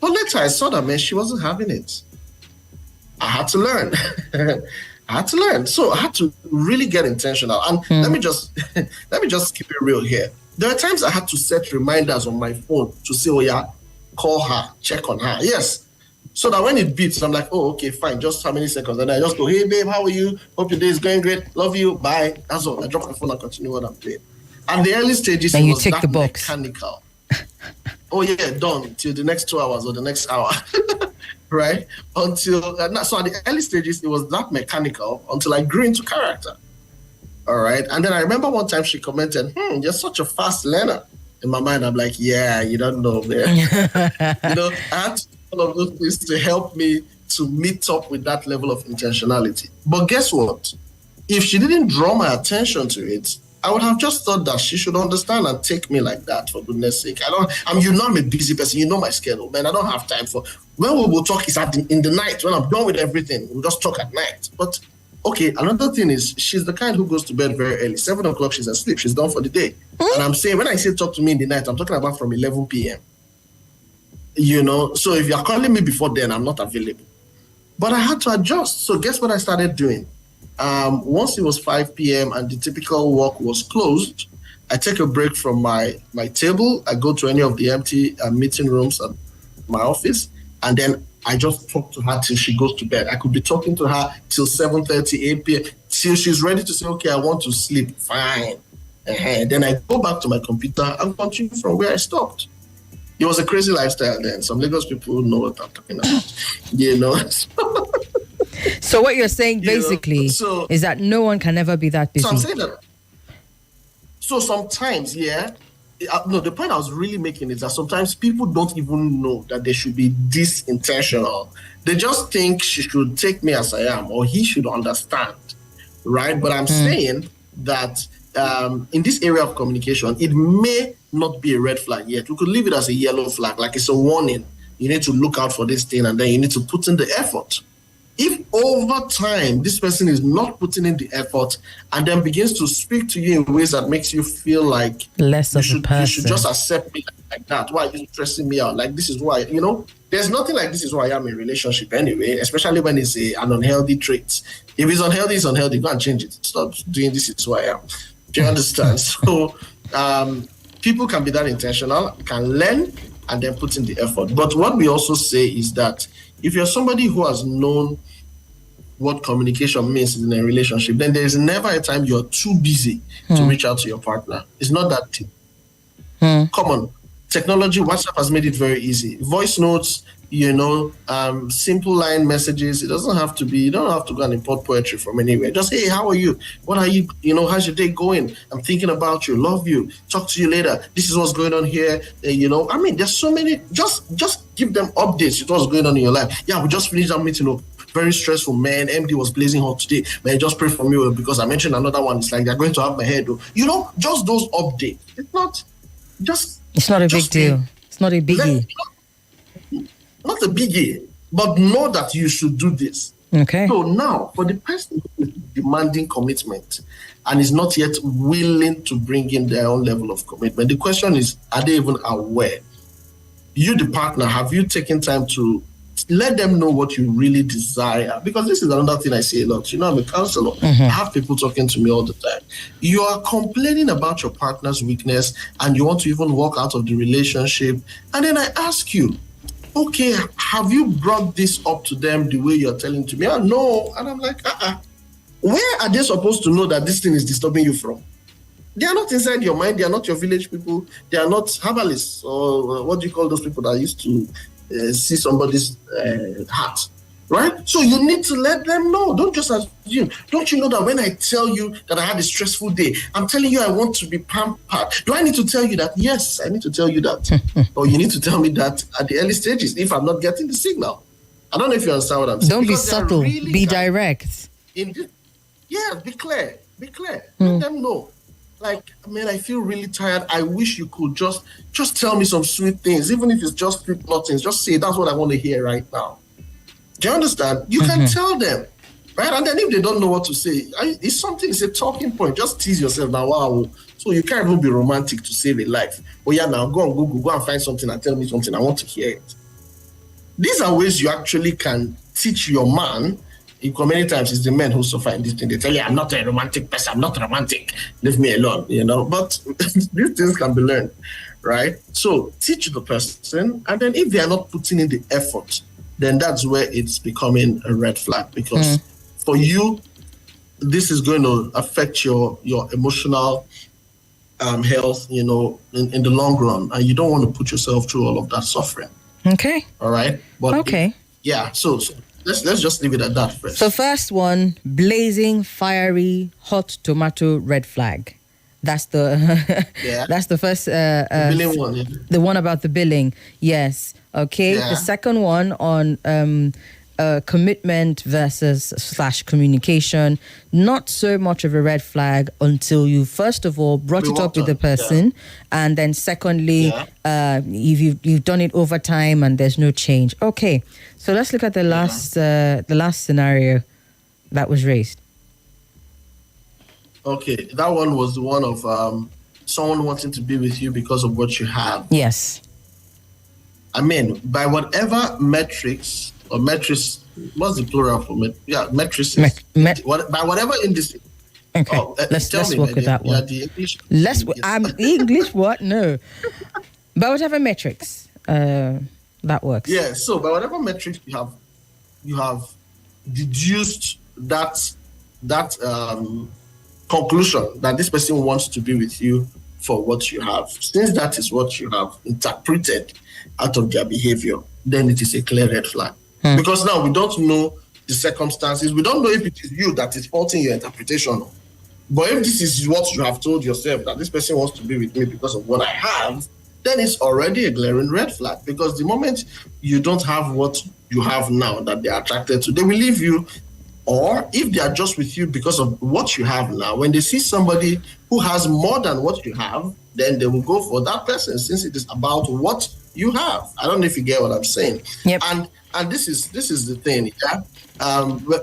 But later I saw that, man, she wasn't having it. I had to learn. So I had to really get intentional. And let me just keep it real here. There are times I had to set reminders on my phone to say, "Oh yeah, call her, check on her." Yes. So that when it beeps, I'm like, "Oh, okay, fine. Just how many seconds?" And I just go, "Hey, babe, how are you? Hope your day is going great. Love you. Bye." That's all. I drop my phone and continue what I'm doing. And the early stages, then it you was tick that the box. Mechanical. Oh yeah, done till the next 2 hours or the next hour. Right? So at the early stages, it was that mechanical until I grew into character. All right. And then I remember one time she commented, "You're such a fast learner." In my mind, I'm like, "Yeah, you don't know, man." I had to do all of those things to help me to meet up with that level of intentionality. But guess what? If she didn't draw my attention to it, I would have just thought that she should understand and take me like that, for goodness sake. I'm a busy person. You know my schedule, man. I don't have time for, when we will talk is in the night. When I'm done with everything, we'll just talk at night. But okay, another thing is, she's the kind who goes to bed very early. 7 o'clock, she's asleep. She's done for the day. And I'm saying, when I say talk to me in the night, I'm talking about from 11 p.m. So if you're calling me before then, I'm not available. But I had to adjust. So guess what I started doing? Once it was 5 p.m. and the typical work was closed, I take a break from my table. I go to any of the empty meeting rooms at my office, and then I just talk to her till she goes to bed. I could be talking to her till 7:30, 8 p.m. till she's ready to say, "Okay, I want to sleep." Fine. Then I go back to my computer and continue from where I stopped. It was a crazy lifestyle then. Some Lagos people know what I'm talking about. So what you're saying basically is that no one can ever be that busy. So I'm saying that. So sometimes, no, the point I was really making is that sometimes people don't even know that they should be this intentional. They just think she should take me as I am, or he should understand, right? But I'm saying that in this area of communication, it may not be a red flag yet. We could leave it as a yellow flag, like it's a warning. You need to look out for this thing, and then you need to put in the effort. If over time this person is not putting in the effort and then begins to speak to you in ways that makes you feel like less of a person, you should just accept me like that. Why are you stressing me out? Like, this is why, there's nothing like this is why I am in a relationship anyway, especially when it's an unhealthy trait. If it's unhealthy, it's unhealthy. Go and change it. Stop doing this. It's who I am. Do you understand? So people can be that intentional, can learn, and then put in the effort. But what we also say is that if you're somebody who has known what communication means in a relationship, then there is never a time you're too busy to reach out to your partner. It's not that deep. Come on. Technology, WhatsApp has made it very easy. Voice notes, simple line messages. It doesn't have to be, you don't have to go and import poetry from anywhere. Just, hey, how are you? What are you, how's your day going? I'm thinking about you, love you, talk to you later. This is what's going on here. There's so many, just give them updates with what's going on in your life. Yeah, we just finished that meeting. Very stressful, man. MD was blazing hot today. Man, just pray for me because I mentioned another one. It's like they're going to have my head. Just those updates. It's not a big deal. It's not a biggie. Not a biggie, but know that you should do this. Okay. So now, for the person who is demanding commitment and is not yet willing to bring in their own level of commitment, the question is, are they even aware? You, the partner, have you taken time to let them know what you really desire? Because this is another thing I say a lot. I'm a counselor. I have people talking to me all the time. You are complaining about your partner's weakness and you want to even walk out of the relationship. And then I ask you, okay, have you brought this up to them the way you're telling to me? Oh, no. And I'm like, where are they supposed to know that this thing is disturbing you from? They are not inside your mind. They are not your village people. They are not herbalists, or what do you call those people that used to see somebody's heart, right? So you need to let them know. Don't just assume. Don't you know that when I tell you that I had a stressful day, I'm telling you I want to be pampered? Do I need to tell you that? Yes, I need to tell you that. Or you need to tell me that at the early stages if I'm not getting the signal. I don't know if you understand what I'm saying. Don't be subtle. Really be direct. Be clear. Let them know. Like, man, I feel really tired. I wish you could just tell me some sweet things, even if it's just sweet nothings. Just say, that's what I want to hear right now. Do you understand? You can tell them, right? And then if they don't know what to say, it's a talking point. Just tease yourself now. Wow. So you can't even be romantic to save a life. Oh yeah, now go on Google, go and find something and tell me something. I want to hear it. These are ways you actually can teach your man. Many times it's the men who suffer in this thing. They tell you, I'm not a romantic person. I'm not romantic. Leave me alone, But these things can be learned, right? So teach the person. And then if they are not putting in the effort, then that's where it's becoming a red flag. Because for you, this is going to affect your emotional health, in the long run. And you don't want to put yourself through all of that suffering. Okay. All right? But so let's just leave it at that first. So first one, blazing, fiery, hot tomato red flag. That's the that's the first the billing one. Yeah. The one about the billing. Yes. Okay. Yeah. The second one on commitment versus / communication. Not so much of a red flag until you first of all brought it up with the person, and then secondly, if you've done it over time and there's no change. Okay. So let's look at the last scenario that was raised. Okay, that one was the one of someone wanting to be with you because of what you have. Yes. I mean, by whatever metrics or metrics, what's the plural for it? Yeah, metrics. By whatever industry. Okay, let's work with that one. English what? No. By whatever metrics, that works. Yeah. So by whatever metrics you have deduced that conclusion that this person wants to be with you for what you have. Since that is what you have interpreted out of their behavior, then it is a clear red flag. Because now we don't know the circumstances. We don't know if it is you that is faulting your interpretation. But if this is what you have told yourself, that this person wants to be with me because of what I have, then it's already a glaring red flag. Because the moment you don't have what you have now that they're attracted to, they will leave you. Or if they are just with you because of what you have now, when they see somebody who has more than what you have, then they will go for that person, since it is about what you have. I don't know if you get what I'm saying. Yep. And this is the thing. Yeah?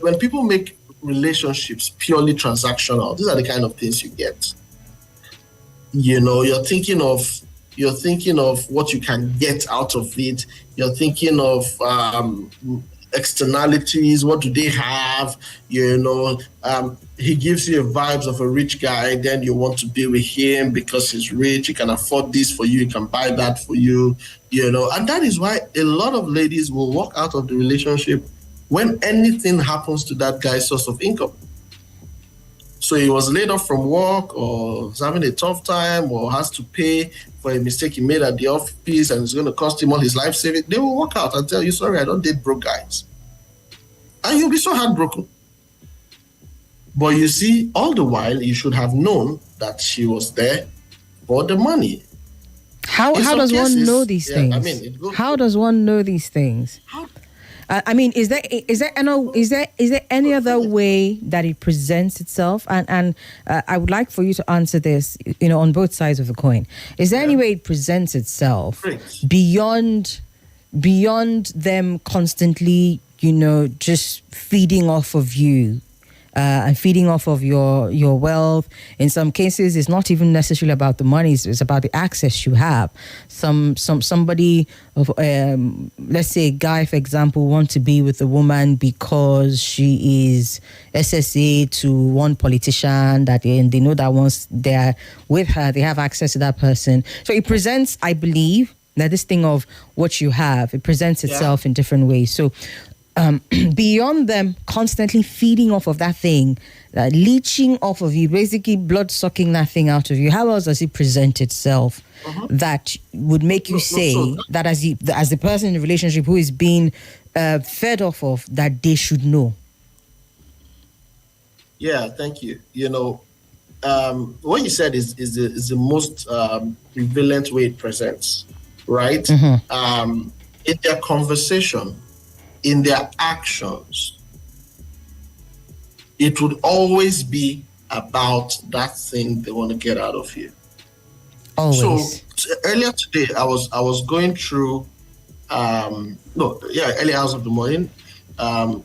When people make relationships purely transactional, these are the kind of things you get. You're thinking of what you can get out of it. You're thinking of externalities. What do they have? He gives you vibes of a rich guy, then you want to be with him because he's rich. He can afford this for you, he can buy that for you, and that is why a lot of ladies will walk out of the relationship when anything happens to that guy's source of income. So he was laid off from work, or is having a tough time, or has to pay for a mistake he made at the office and it's going to cost him all his life savings. They will walk out and tell you, sorry, I don't date broke guys. And you'll be so heartbroken. But you see, all the while, you should have known that she was there for the money. How does one know these things? How does one know these things? Is there any other way that it presents itself? And I would like for you to answer this, on both sides of the coin. Is there any way it presents itself beyond them constantly, just feeding off of you? And feeding off of your wealth. In some cases, it's not even necessarily about the money; it's about the access you have. Somebody, let's say a guy, for example, wants to be with a woman because she is SSA to one politician that they know that once they're with her, they have access to that person. So it presents, I believe, that this thing of what you have, it presents itself in different ways. So. Beyond them constantly feeding off of that thing, leeching off of you, basically blood sucking that thing out of you, how else does it present itself that would make you say that as the person in the relationship who is being fed off of, that they should know? Yeah, thank you. What you said is the most prevalent way it presents, right? In their conversation, in their actions, it would always be about that thing they want to get out of you. Always. So earlier today, I was going through, early hours of the morning, a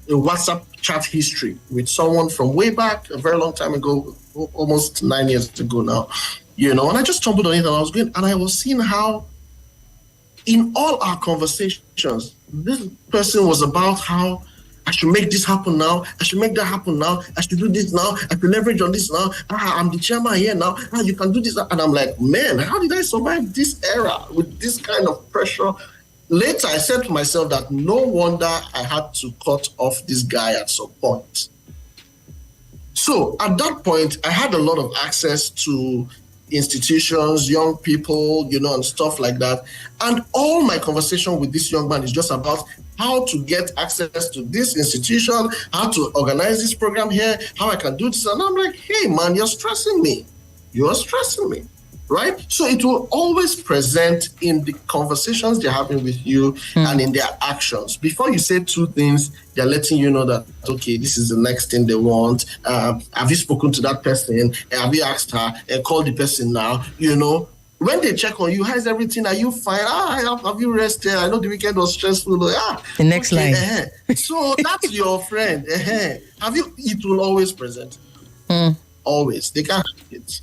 WhatsApp chat history with someone from way back, a very long time ago, almost 9 years ago now, and I just stumbled on it and I was seeing how in all our conversations, this person was about how I should make this happen now. I should make that happen now. I should do this now. I should leverage on this now. I'm the chairman here now. You can do this now. And I'm like, man, how did I survive this era with this kind of pressure? Later, I said to myself that no wonder I had to cut off this guy at some point. So at that point, I had a lot of access to institutions, young people, and stuff like that. And all my conversation with this young man is just about how to get access to this institution, how to organize this program here, how I can do this. And I'm like, hey, man, you're stressing me. You're stressing me, right? So it will always present in the conversations they're having with you and in their actions. Before you say two things, they're letting you know that, okay, this is the next thing they want. Have you spoken to that person? Have you asked her? Call the person now. When they check on you, how's everything? Are you fine? Have you rested? I know the weekend was stressful. The next line. So that's your friend. Have you? It will always present. Always. They can't hide it.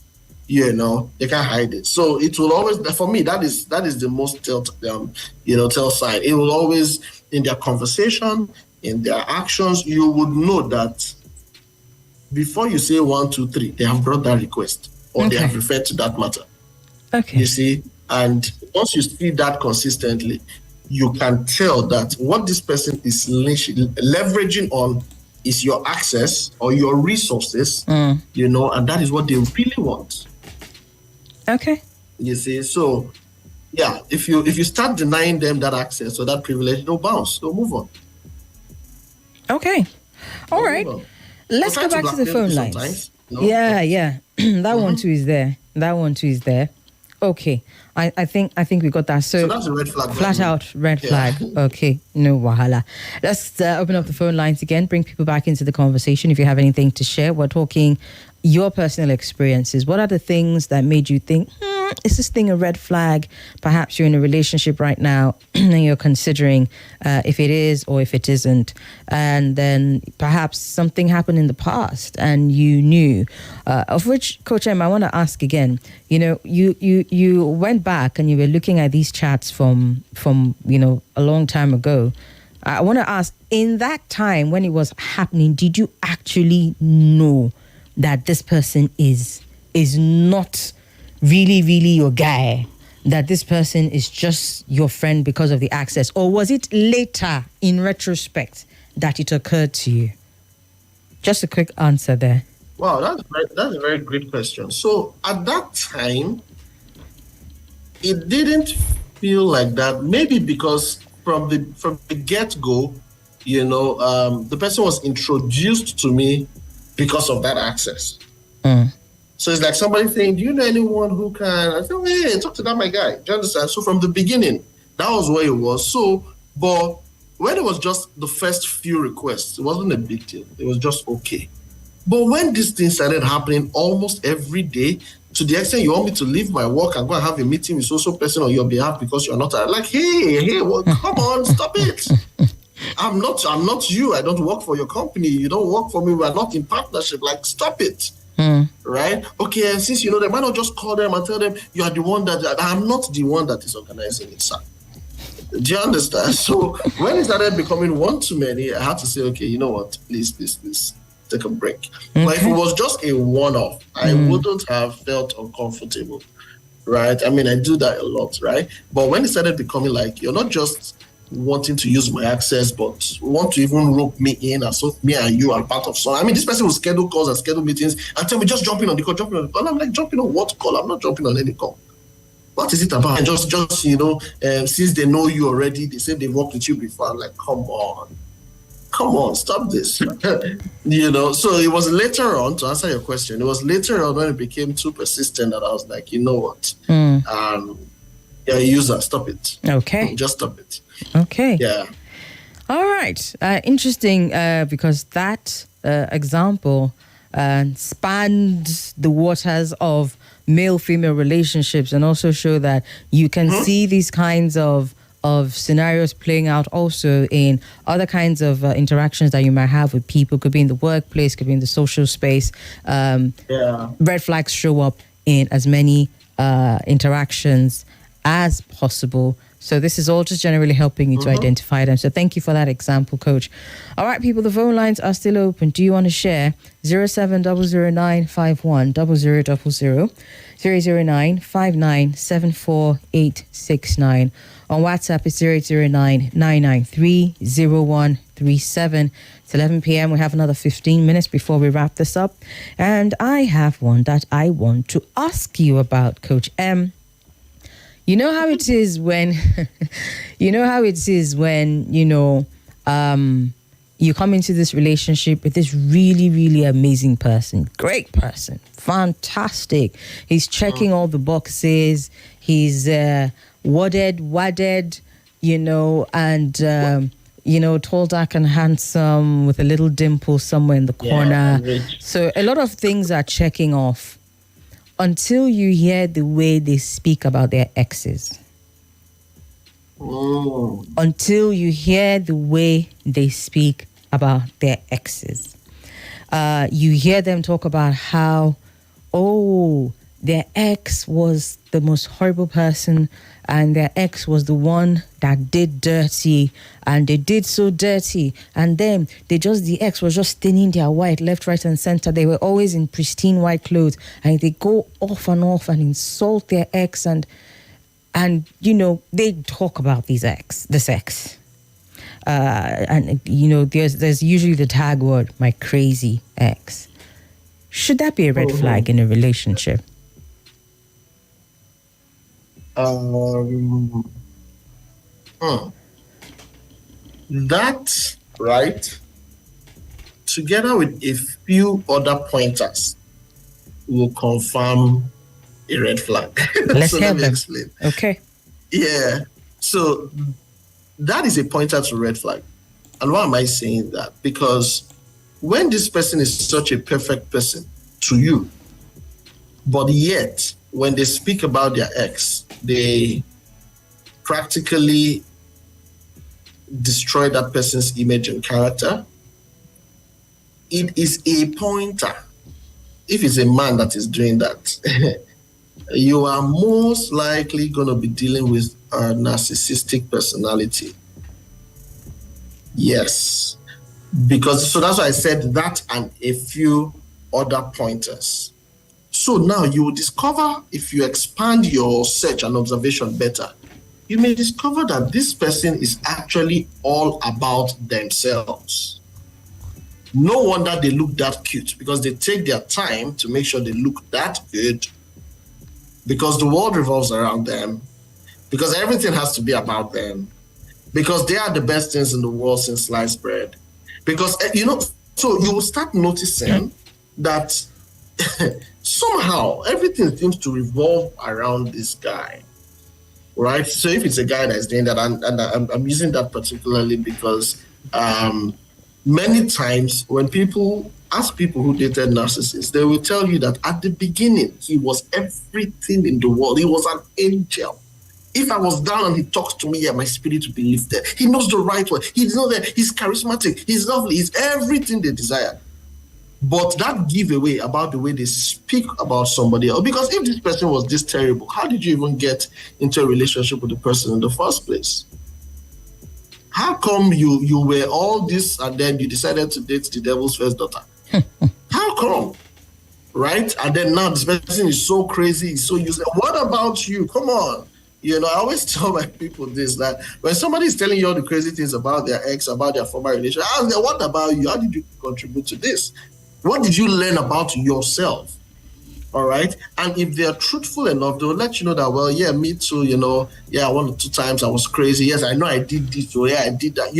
They can't hide it. So it will always, for me, that is the most tell sign. It will always, in their conversation, in their actions, you would know that before you say 1, 2, 3, they have brought that request or they have referred to that matter. Okay. You see, and once you see that consistently, you can tell that what this person is leveraging on is your access or your resources, and that is what they really want. Okay. You see, so yeah, if you start denying them that access or that privilege, they'll bounce, they'll move on. Okay. All But, right. Let's try go to back to the blackmail phone me lines. sometimes. No, Yeah, but, yeah. That one too is there. That one too is there. Okay. I think we got that. so So that's a red flag by flat me. out red Yeah. flag. Okay. No wahala. Let's open up the phone lines again. Bring people back into the conversation. If you have anything to share, we're talking your personal experiences. What are the things that made you think, is this thing a red flag? Perhaps you're in a relationship right now and you're considering if it is or if it isn't. And then perhaps something happened in the past and you knew, of which, Coach M, I want to ask again, you went back and you were looking at these chats from a long time ago. I want to ask, in that time when it was happening, did you actually know that this person is not really, really your guy, that this person is just your friend because of the access? Or was it later, in retrospect, that it occurred to you? Just a quick answer there. Wow, that's a very great question. So at that time, it didn't feel like that. Maybe because from the get go, the person was introduced to me because of that access. So it's like somebody saying, "Do you know anyone who can?" I said, "Hey, talk to that my guy." Do you understand? So from the beginning, that was where it was. So, but when it was just the first few requests, it wasn't a big deal. It was just okay. But when this thing started happening almost every day, to the extent you want me to leave my work and go and have a meeting with so person on your behalf because you're not like, hey, well, come on, stop it. I'm not you. I don't work for your company. You don't work for me. We're not in partnership. Like, stop it. Right? Okay, and since they might not just call them and tell them you are the one that I'm not the one that is organizing it, sir. Do you understand? So when it started becoming one too many, I had to say, okay, you know what? Please, take a break. Okay. But if it was just a one-off, I wouldn't have felt uncomfortable, right? I mean, I do that a lot, right? But when it started becoming like, you're not just wanting to use my access, but want to even rope me in as so me and you are part of something. I mean, this person will schedule calls and schedule meetings and tell me just jumping on the call. And I'm like, jumping on what call? I'm not jumping on any call. What is it about? And just since they know you already, they say they worked with you before. I'm like, come on, stop this. So it was later on, to answer your question, it was later on when it became too persistent that I was like, you know what? You're a user, stop it. Okay. Just stop it. Okay. Yeah. All right. Interesting, because that example spanned the waters of male-female relationships and also show that you can see these kinds of scenarios playing out also in other kinds of interactions that you might have with people. Could be in the workplace, could be in the social space. Red flags show up in as many interactions as possible. So this is all just generally helping you to identify them. So thank you for that example, Coach. All right, people, the phone lines are still open. Do you want to share? 0700951 0000, 00959746869. On WhatsApp, it's 0809-993-0137. It's 11 p.m. We have another 15 minutes before we wrap this up. And I have one that I want to ask you about, Coach M. You know how it is when, you come into this relationship with this really, really amazing person, great person, fantastic. He's checking all the boxes. He's wadded, and, tall, dark and handsome with a little dimple somewhere in the corner. So a lot of things are checking off until you hear the way they speak about their exes. Until you hear the way they speak about their exes. You hear them talk about how, their ex was the most horrible person and their ex was the one that did dirty and they did so dirty and then the ex was just staining their white left, right and center. They were always in pristine white clothes and they go off and insult their ex and they talk about this ex. There's usually the tag word, my crazy ex. Should that be a red flag in a relationship? That, right, together with a few other pointers, will confirm a red flag. Let's So hear let me them. explain. Okay. Yeah. So that is a pointer to red flag. And why am I saying that? Because when this person is such a perfect person to you, but yet when they speak about their ex, they practically destroy that person's image and character, it is a pointer. If it's a man that is doing that, you are most likely going to be dealing with a narcissistic personality. Yes. Because, so that's why I said that and a few other pointers. So now you will discover, if you expand your search and observation better, you may discover that this person is actually all about themselves. No wonder they look that cute, because they take their time to make sure they look that good, because the world revolves around them, because everything has to be about them, because they are the best things in the world since sliced bread. Because, so you will start noticing that somehow everything seems to revolve around this guy, right? So if it's a guy that's doing that, and I'm using that particularly because many times when people ask people who dated narcissists, they will tell you that at the beginning, he was everything in the world. He was an angel. If I was down and he talks to me, my spirit will be lifted. He knows the right word. He knows that he's charismatic. He's lovely. He's everything they desire. But that giveaway about the way they speak about somebody else, because if this person was this terrible, how did you even get into a relationship with the person in the first place? How come you were all this and then you decided to date the devil's first daughter? How come? Right? And then now this person is so crazy, he's so useless. What about you? Come on. I always tell my people this, that when somebody is telling you all the crazy things about their ex, about their former relationship, I ask them, what about you? How did you contribute to this? What did you learn about yourself? All right. And if they're truthful enough, they'll let you know that, well, yeah, me too, yeah, 1 or 2 times I was crazy. Yes, I know I did this, or yeah, I did that.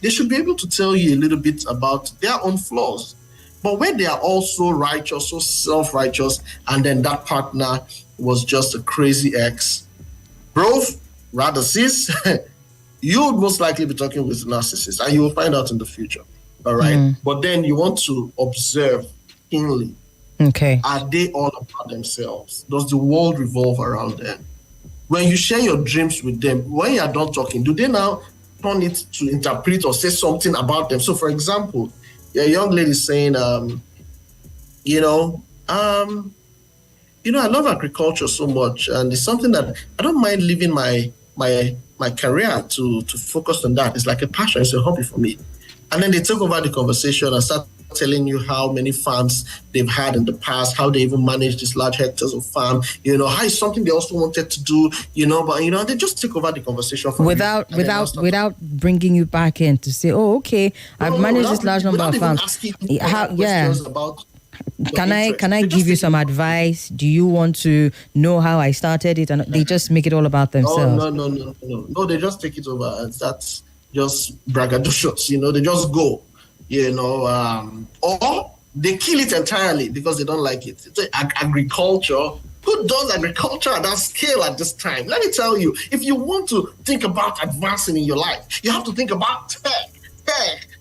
They should be able to tell you a little bit about their own flaws. But when they are all so righteous, so self-righteous, and then that partner was just a crazy ex, bro, rather sis, you would most likely be talking with a narcissist, and you will find out in the future. All right. But then you want to observe keenly. Okay. Are they all about themselves? Does the world revolve around them? When you share your dreams with them, when you are done talking, do they now turn it to interpret or say something about them? So, for example, a young lady saying, I love agriculture so much, and it's something that I don't mind leaving my career to focus on that. It's like a passion, it's a hobby for me. And then they take over the conversation and start telling you how many farms they've had in the past, how they even manage these large hectares of farm, how it's something they also wanted to do, but they just take over the conversation from without bringing you back in to say, oh, okay, I've managed this large number of farms. About can I give you some advice? Do you want to know how I started it? And they just make it all about themselves. Oh, no, they just take it over, and that's just braggadocious, they just go, or they kill it entirely because they don't like it. It's agriculture. Who does agriculture at that scale at this time? Let me tell you, if you want to think about advancing in your life, you have to think about tech.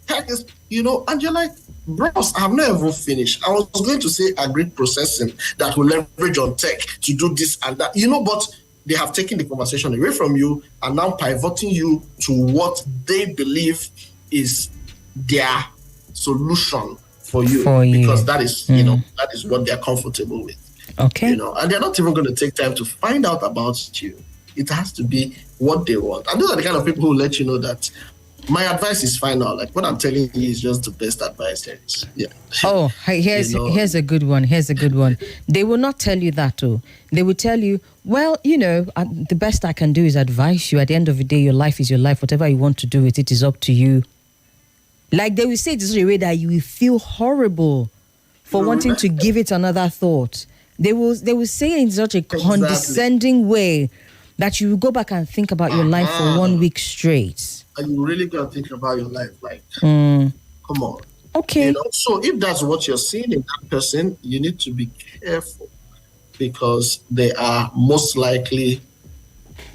Tech is, and you're like, bros, I've not even finished. I was going to say agri-processing that will leverage on tech to do this and that, but they have taken the conversation away from you and now pivoting you to what they believe is their solution for you. Because that is, that is what they're comfortable with. Okay. And they're not even going to take time to find out about you. It has to be what they want. And those are the kind of people who let you know that my advice is final. Like what I'm telling you is just the best advice there is. Yeah. Oh, here's a good one. Here's a good one. They will not tell you that too. They will tell you, well, the best I can do is advise you. At the end of the day, your life is your life. Whatever you want to do with it is up to you. Like they will say it in such a way that you will feel horrible for wanting to give it another thought. They will say it in such a condescending way that you will go back and think about your life for 1 week straight. And you really got to think about your life, like, come on. Okay. So if that's what you're seeing in that person, you need to be careful because they are most likely,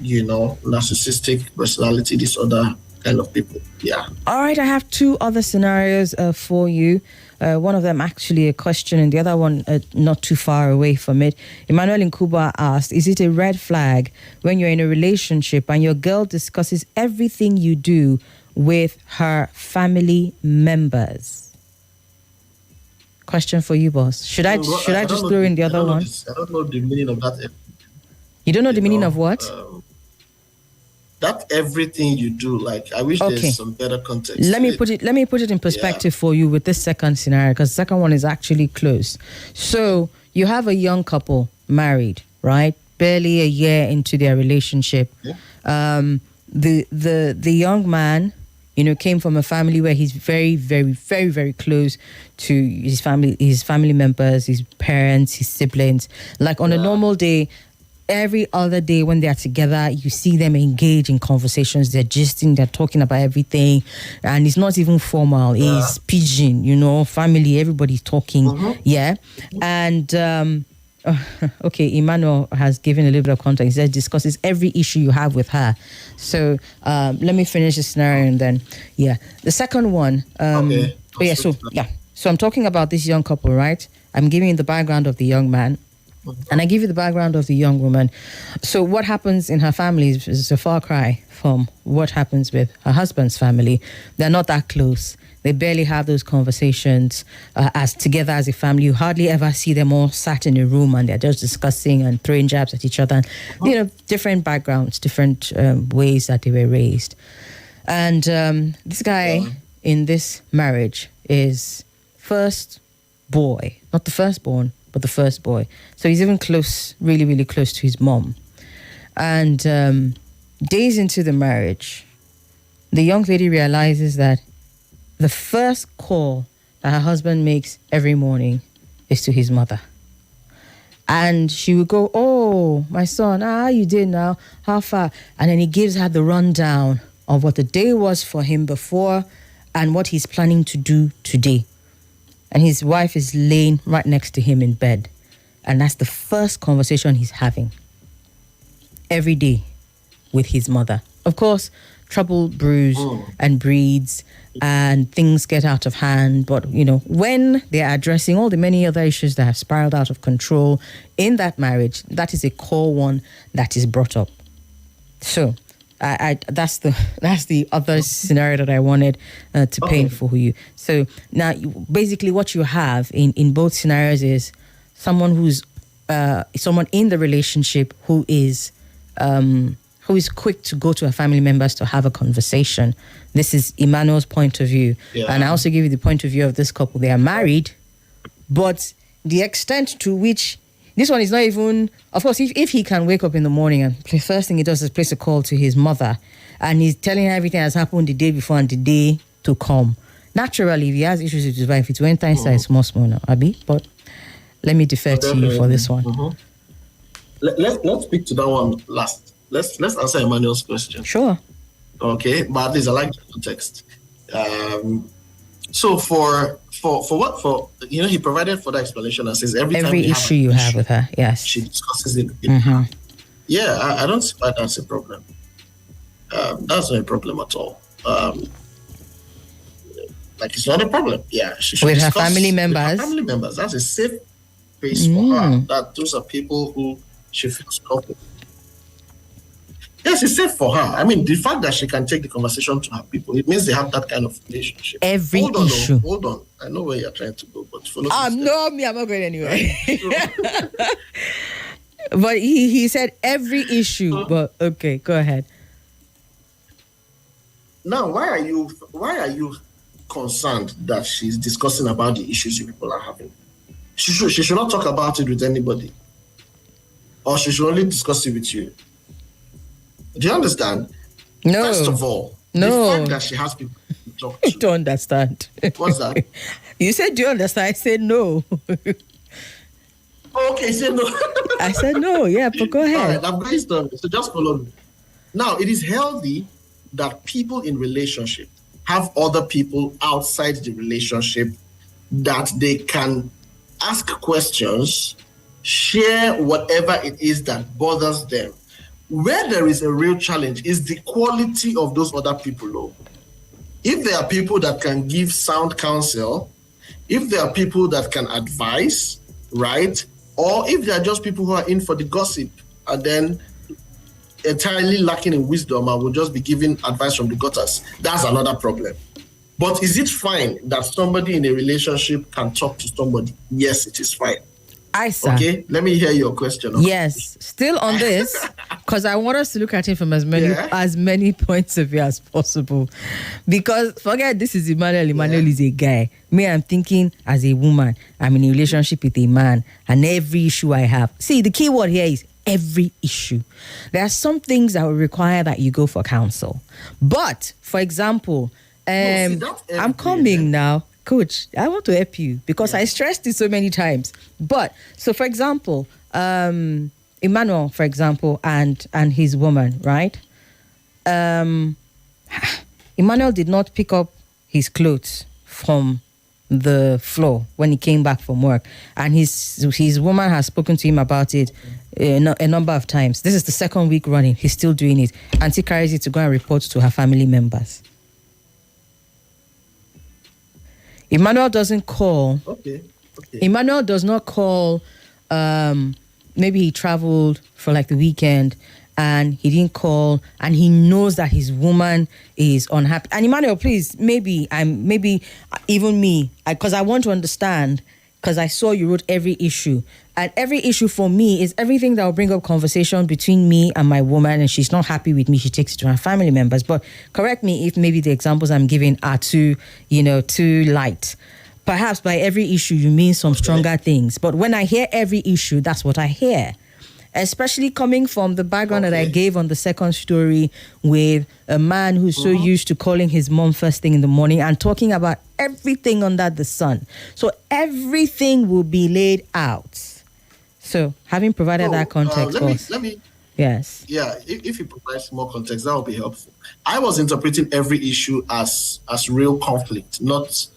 narcissistic personality disorder kind of people. Yeah. All right, I have two other scenarios for you. One of them actually a question, and the other one not too far away from it. Emmanuel in Cuba asked, is it a red flag when you're in a relationship and your girl discusses everything you do with her family members? Question for you, boss. Should I just throw in the other one? I don't know the meaning of that. You don't know the meaning of what? That everything you do, like I wish there's some better context. Let me put it in perspective for you with this second scenario, because the second one is actually close. So you have a young couple married, right? Barely a year into their relationship. Yeah. The young man, came from a family where he's very, very, very, very close to his family members, his parents, his siblings. Like on a normal day, every other day when they're together, you see them engage in conversations. They're gisting, they're talking about everything. And it's not even formal. It's pidgin, family, everybody's talking. Mm-hmm. Yeah. And, okay, Emmanuel has given a little bit of context. He says discusses every issue you have with her. So let me finish the scenario and then, the second one. Okay. So I'm talking about this young couple, right? I'm giving you the background of the young man. And I give you the background of the young woman. So what happens in her family is a far cry from what happens with her husband's family. They're not that close. They barely have those conversations as together as a family. You hardly ever see them all sat in a room and they're just discussing and throwing jabs at each other. Different backgrounds, different ways that they were raised. And this guy in this marriage is first boy, not the firstborn, but the first boy. So he's even close, really, really close to his mom. And days into the marriage, the young lady realizes that the first call that her husband makes every morning is to his mother. And she would go, oh, my son, how you did now? How far? And then he gives her the rundown of what the day was for him before and what he's planning to do today. And his wife is laying right next to him in bed. And that's the first conversation he's having every day with his mother. Of course, trouble brews and breeds and things get out of hand. But, when they're addressing all the many other issues that have spiraled out of control in that marriage, that is a core one that is brought up. So that's the other scenario that I wanted to paint for you. So now, basically, what you have in both scenarios is someone who's someone in the relationship who is quick to go to her family members to have a conversation. This is Emmanuel's point of view, and I also give you the point of view of this couple. They are married, but the extent to which this one is not even, of course, if he can wake up in the morning and the first thing he does is place a call to his mother and he's telling her everything that's happened the day before and the day to come. Naturally, if he has issues with his wife, it's when time starts small now, Abby. But let me defer to you for this one. Let's speak to that one last. Let's answer Emmanuel's question. Sure. Okay, but at least I like the context. So for he provided for the explanation and says every issue you have with her, yes, she discusses it with her. Yeah, I don't see why that's a problem. That's not a problem at all. It's not a problem. Yeah, she should with her discuss family members. With her family members. That's a safe space for her. That those are people who she feels comfortable. Yes, it's safe for her. I mean, the fact that she can take the conversation to her people, it means they have that kind of relationship. Hold on. I know where you're trying to go, but follow no, I'm not going anywhere. But he said every issue, but okay, go ahead. Now, why are you concerned that she's discussing about the issues you people are having? She should not talk about it with anybody. Or she should only discuss it with you. Do you understand? No. First of all, the fact that she has people to talk to. I don't understand. What's that? You said, do you understand? I said no. Okay, say no. I said no, yeah, but go ahead. All right, I'm brainstorming, so just follow me. Now, it is healthy that people in relationship have other people outside the relationship that they can ask questions, share whatever it is that bothers them. Where there is a real challenge is the quality of those other people. Though. If there are people that can give sound counsel, if there are people that can advise, right? Or if there are just people who are in for the gossip and then entirely lacking in wisdom and will just be giving advice from the gutters, that's another problem. But is it fine that somebody in a relationship can talk to somebody? Yes, it is fine. Okay, let me hear your question. Yes, still on this, because I want us to look at it from as many points of view as possible. Because forget this is Emmanuel. Emmanuel is a guy. Me, I'm thinking as a woman. I'm in a relationship with a man, and every issue I have. See, the key word here is every issue. There are some things that will require that you go for counsel. But for example, I'm coming now. Coach, I want to help you because I stressed it so many times. But so, for example, Emmanuel, for example, and his woman, right? Emmanuel did not pick up his clothes from the floor when he came back from work, and his woman has spoken to him about it a number of times. This is the second week running. He's still doing it, and he carries it to go and report to her family members. Emmanuel doesn't call. Okay. Emmanuel does not call. Maybe he traveled for like the weekend and he didn't call, and he knows that his woman is unhappy. And Emmanuel, please, maybe even me, because I want to understand, because I saw you wrote every issue. And every issue for me is everything that will bring up conversation between me and my woman, and she's not happy with me, she takes it to her family members. But correct me if maybe the examples I'm giving are too light. Perhaps by every issue you mean some stronger things. But when I hear every issue, that's what I hear. Especially coming from the background that I gave on the second story with a man who's so used to calling his mom first thing in the morning and talking about everything under the sun. So everything will be laid out. So, having provided that context, let me. Yes. Yeah, if you provide more context, that would be helpful. I was interpreting every issue as real conflict, not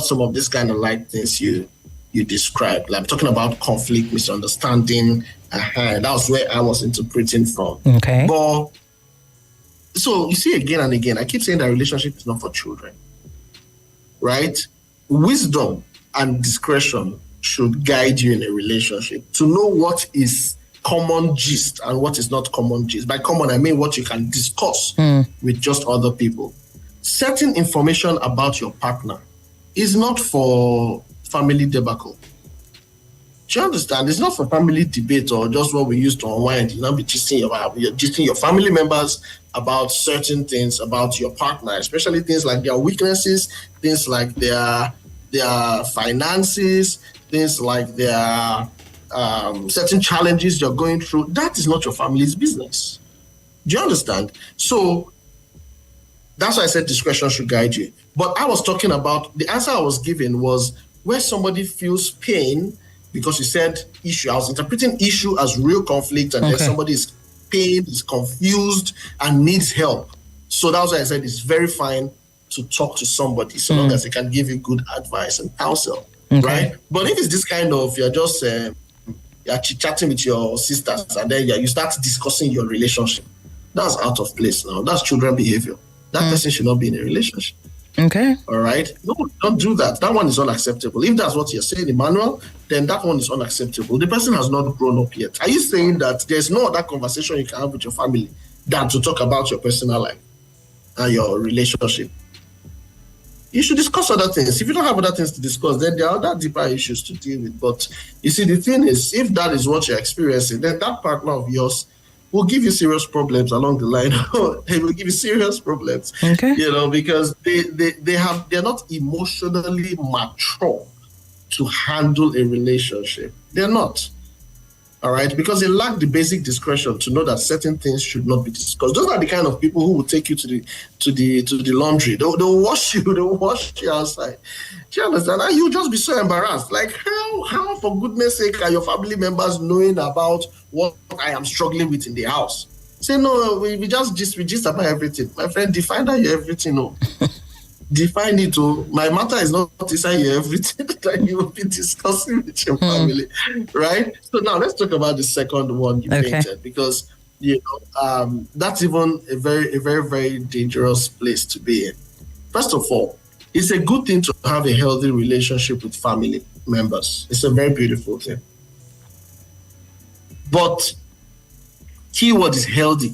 some of this kind of light things you described. Like, I'm talking about conflict, misunderstanding. That was where I was interpreting from. Okay. But so you see, again and again, I keep saying that relationship is not for children, right? Wisdom and discretion should guide you in a relationship to know what is common gist and what is not common gist. By common, I mean what you can discuss with just other people. Certain information about your partner is not for family debacle. Do you understand? It's not for family debate or just what we used to unwind. You'll not be gisting your family members about certain things about your partner, especially things like their weaknesses, things like their finances, things like their certain challenges you're going through. That is not your family's business. Do you understand? So that's why I said discretion should guide you. But I was talking about, the answer I was giving was where somebody feels pain because you said issue. I was interpreting issue as real conflict, and then somebody is pained, is confused, and needs help. So that's why I said it's very fine to talk to somebody so long as they can give you good advice and counsel, right? But if it's this kind of, you're just you're chit-chatting with your sisters and then you start discussing your relationship, that's out of place now. That's children behavior. That person should not be in a relationship. Okay. All right? No, don't do that. That one is unacceptable. If that's what you're saying, Emmanuel, then that one is unacceptable. The person has not grown up yet. Are you saying that there's no other conversation you can have with your family than to talk about your personal life and your relationship? You should discuss other things. If you don't have other things to discuss, then there are other deeper issues to deal with. But you see, the thing is, if that is what you're experiencing, then that partner of yours will give you serious problems along the line. They will give you serious problems. Okay. Because they're not emotionally mature to handle a relationship. They're not. All right, because they lack the basic discretion to know that certain things should not be discussed. Those are the kind of people who will take you to the laundry. They'll wash you. They'll wash you outside. Do you understand? And you'll just be so embarrassed. Like, how for goodness sake are your family members knowing about what I am struggling with in the house? Say no, we just about everything. My friend, define that you're everything. No. define it. Oh, my matter is not inside you everything that you will be discussing with your family, right? So now let's talk about the second one you painted, because that's even a very, very dangerous place to be in. First of all, it's a good thing to have a healthy relationship with family members. It's a very beautiful thing. But keyword is healthy.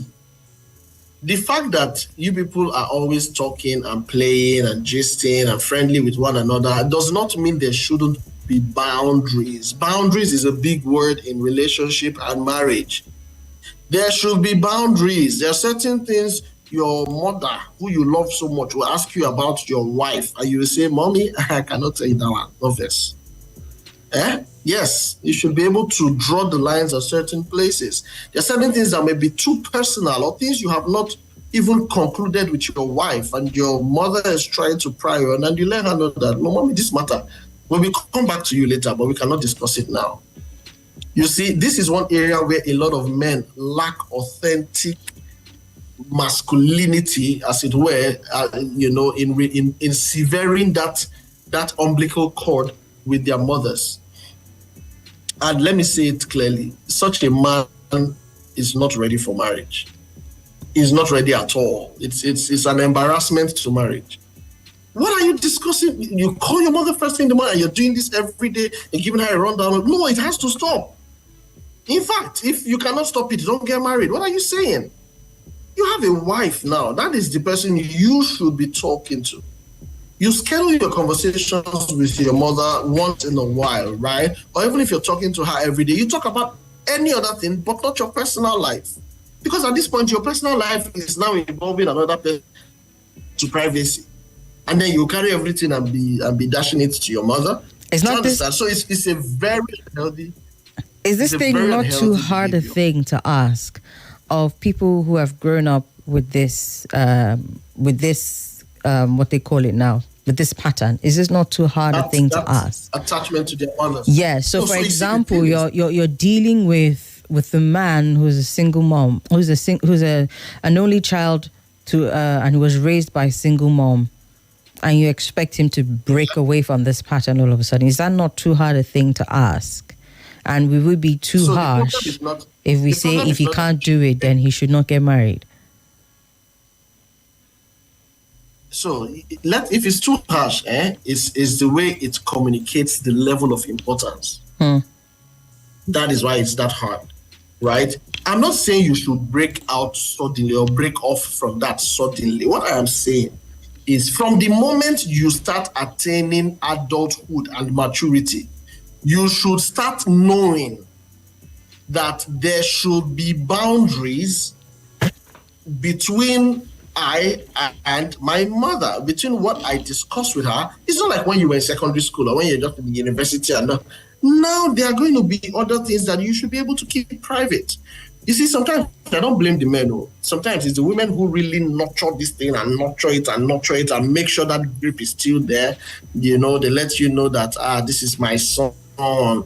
The fact that you people are always talking and playing and gisting and friendly with one another does not mean there shouldn't be boundaries. Boundaries is a big word in relationship and marriage. There should be boundaries. There are certain things your mother, who you love so much, will ask you about your wife, and you will say, Mommy, I cannot tell you that one. No verse. Yes, you should be able to draw the lines at certain places. There are certain things that may be too personal, or things you have not even concluded with your wife, and your mother is trying to pry on, and you let her know that, no, Mommy, this matter, we will come back to you later, but we cannot discuss it now. You see, this is one area where a lot of men lack authentic masculinity, as it were, in severing that umbilical cord with their mothers. And let me say it clearly, such a man is not ready for marriage. He's not ready at all. It's an embarrassment to marriage. What are you discussing? You call your mother first thing in the morning and you're doing this every day and giving her a rundown. No, it has to stop. In fact, if you cannot stop it, don't get married. What are you saying? You have a wife now. That is the person you should be talking to. You schedule your conversations with your mother once in a while, right? Or even if you're talking to her every day, you talk about any other thing, but not your personal life. Because at this point, your personal life is now involving another person to privacy. And then you carry everything and be dashing it to your mother. It's not this. So it's a very healthy. Is this thing not too hard a thing to ask of people who have grown up with this, what they call it now, with this pattern? Is this not too hard a thing to ask? Attachment to their mothers. Yeah. So for example, you're dealing with the man who's a single mom, who's an only child to and who was raised by a single mom, and you expect him to break away from this pattern all of a sudden. Is that not too hard a thing to ask? And we would be too harsh if we say if he can't do it, then he should not get married. So if it's too harsh, is the way it communicates the level of importance. That is why it's that hard, right? I'm not saying you should break out suddenly or break off from that suddenly. What I am saying is from the moment you start attaining adulthood and maturity, you should start knowing that there should be boundaries between I and my mother, between what I discuss with her. It's not like when you were in secondary school or when you're just in university. Now there are going to be other things that you should be able to keep private. You see, sometimes I don't blame the men. Sometimes it's the women who really nurture this thing and nurture it and make sure that grip is still there. They let you know that, this is my son. I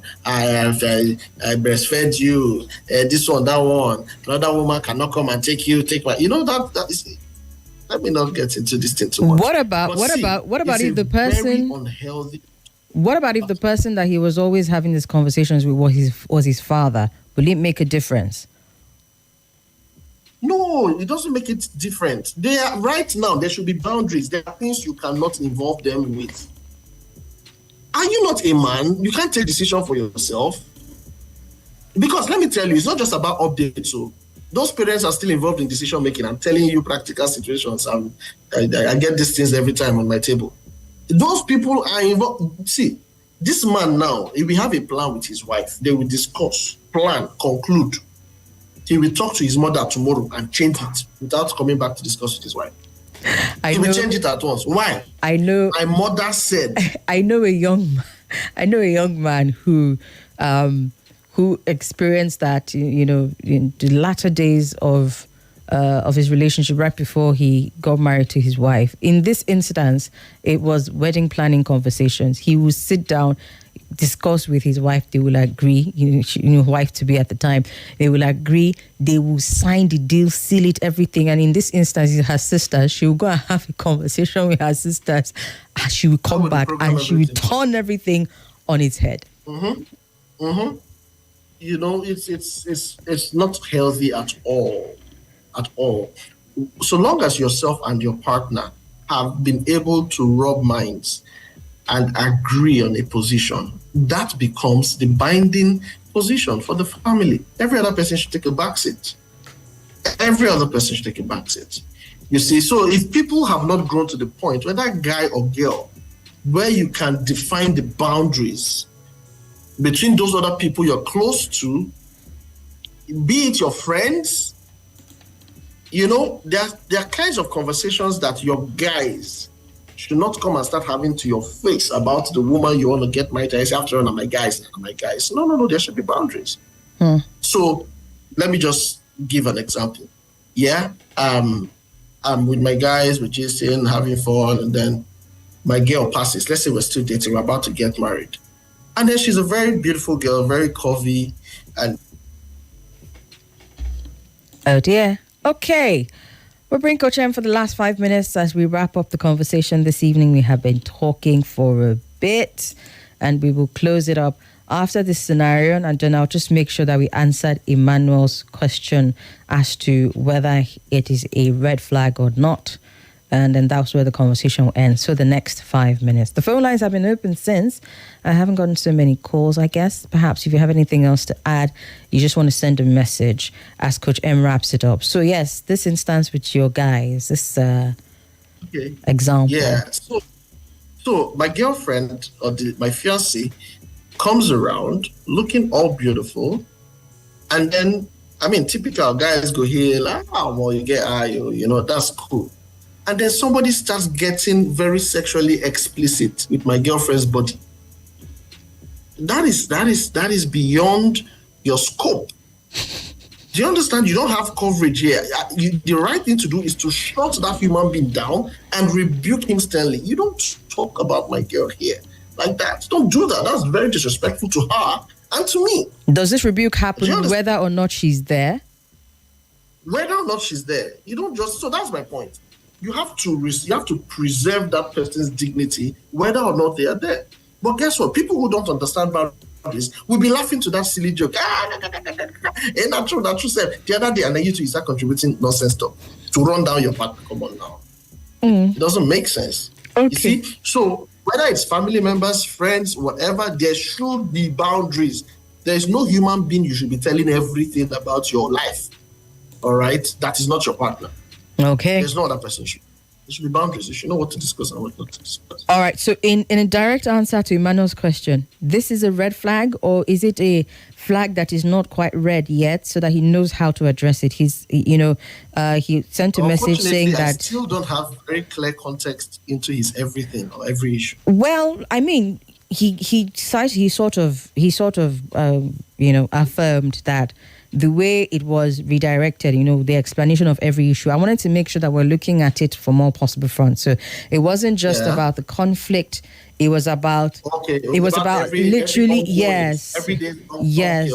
breastfed you. This one, that one. Another woman cannot come and take my. That is. Let me not get into this thing too much. What about if the person? Unhealthy. What about if the person that he was always having these conversations with was his father? Will it make a difference? No, it doesn't make it different. Right now, there should be boundaries. There are things you cannot involve them with. Are you not a man? You can't take decision for yourself. Because let me tell you, it's not just about updates. So those parents are still involved in decision making. I'm telling you practical situations. I get these things every time on my table. Those people are involved. See, this man now, if we have a plan with his wife, they will discuss, plan, conclude. He will talk to his mother tomorrow and change it without coming back to discuss with his wife. He will change it at once. Why? I know. My mother said. I know a young man who experienced that. In the latter days of of his relationship right before he got married to his wife. In this instance, it was wedding planning conversations. He would sit down, discuss with his wife. They will agree, wife to be at the time. They will agree. They will sign the deal, seal it, everything. And in this instance, her sisters, she will go and have a conversation with her sisters. And she will come back and she will turn everything on its head. It's not healthy at all. At all. So long as yourself and your partner have been able to rub minds and agree on a position, that becomes the binding position for the family. Every other person should take a back seat. Every other person should take a back seat. You see, so if people have not grown to the point, whether guy or girl, where you can define the boundaries between those other people you're close to, be it your friends, there are kinds of conversations that your guys should not come and start having to your face about the woman you want to get married to. I say, after all, my guys. No, there should be boundaries. So let me just give an example. Yeah, I'm with my guys, we're just having fun, and then my girl passes. Let's say we're still dating, we're about to get married. And then she's a very beautiful girl, very curvy, and... Oh dear. Okay. We'll bring Coach M for the last 5 minutes as we wrap up the conversation this evening. We have been talking for a bit and we will close it up after this scenario, and then I'll just make sure that we answered Emmanuel's question as to whether it is a red flag or not. And then that's where the conversation will end. So the next 5 minutes. The phone lines have been open since. I haven't gotten so many calls, I guess. Perhaps if you have anything else to add, you just want to send a message as Coach M wraps it up. So yes, this instance with your guys, this example. Yeah. So my girlfriend or my fiancé comes around looking all beautiful. And then, typical guys go here, like, well, you get that's cool. And then somebody starts getting very sexually explicit with my girlfriend's body. That is beyond your scope. Do you understand? You don't have coverage here. The right thing to do is to shut that human being down and rebuke him sternly. You don't talk about my girl here like that. Don't do that. That's very disrespectful to her and to me. Does this rebuke happen whether or not she's there? Whether or not she's there. You don't just... So that's my point. You have to preserve that person's dignity, whether or not they are there. But guess what? People who don't understand boundaries will be laughing to that silly joke. Ain't that true? That true, said the other day, and then you two start contributing nonsense stuff to run down your partner. Come on now. It doesn't make sense. Okay. You see? So whether it's family members, friends, whatever, there should be boundaries. There is no human being you should be telling everything about your life. All right? That is not your partner. Okay. There's no other person. There should be boundaries. You should know what to discuss and what not to discuss. All right. So in a direct answer to Emmanuel's question, this is a red flag, or is it a flag that is not quite red yet so that he knows how to address it? He sent a message saying that... I still don't have very clear context into his everything or every issue. Well, he sort of affirmed that the way it was redirected, the explanation of every issue, I wanted to make sure that we're looking at it from all possible fronts. So it wasn't just about the conflict. It was about, literally, yes. Every day.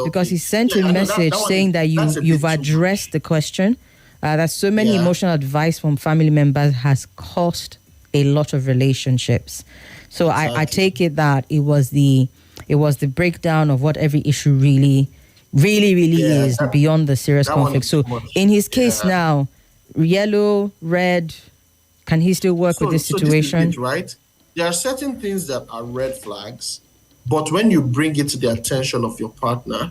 Because he sent a message saying that you've addressed the question. That so many emotional advice from family members has cost a lot of relationships. So exactly. I take it that it was the breakdown of what every issue really is beyond the serious conflict. So in his case now, yellow, red, can he still work with this situation? This is it, right? There are certain things that are red flags, but when you bring it to the attention of your partner,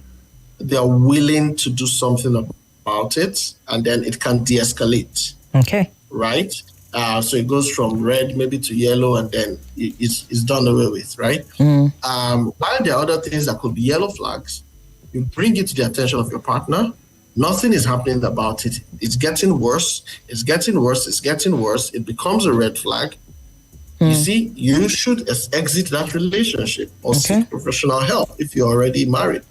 they are willing to do something about it, and then it can de-escalate. Okay. Right? So it goes from red maybe to yellow, and then it's done away with, right? While there are other things that could be yellow flags, you bring it to the attention of your partner. Nothing is happening about it. It's getting worse. It's getting worse. It's getting worse. It becomes a red flag. You see, you should exit that relationship or seek professional help if you're already married.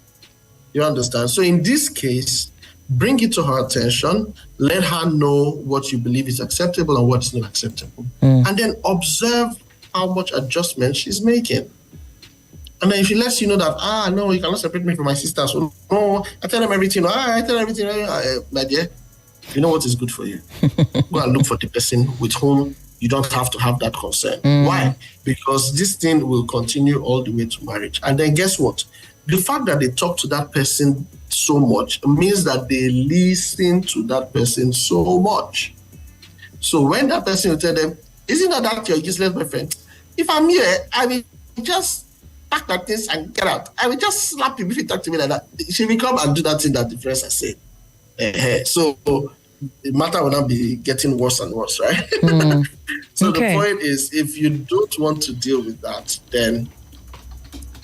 You understand? So in this case, bring it to her attention, let her know what you believe is acceptable and what's not acceptable. And then observe how much adjustment she's making. And then if she lets you know that, no, you cannot separate me from my sister. So, no, I tell them everything. I tell everything. My dear, you know what is good for you. Go and look for the person with whom you don't have to have that concern. Why? Because this thing will continue all the way to marriage. And then guess what? The fact that they talk to that person so much means that they listen to that person so much. So when that person will tell them, isn't that your useless boyfriend? If I'm here, I will just pack that thing and get out. I will just slap him if he talk to me like that. She will come and do that thing that the friends are saying. So the matter will not be getting worse and worse, right? So the point is, if you don't want to deal with that, then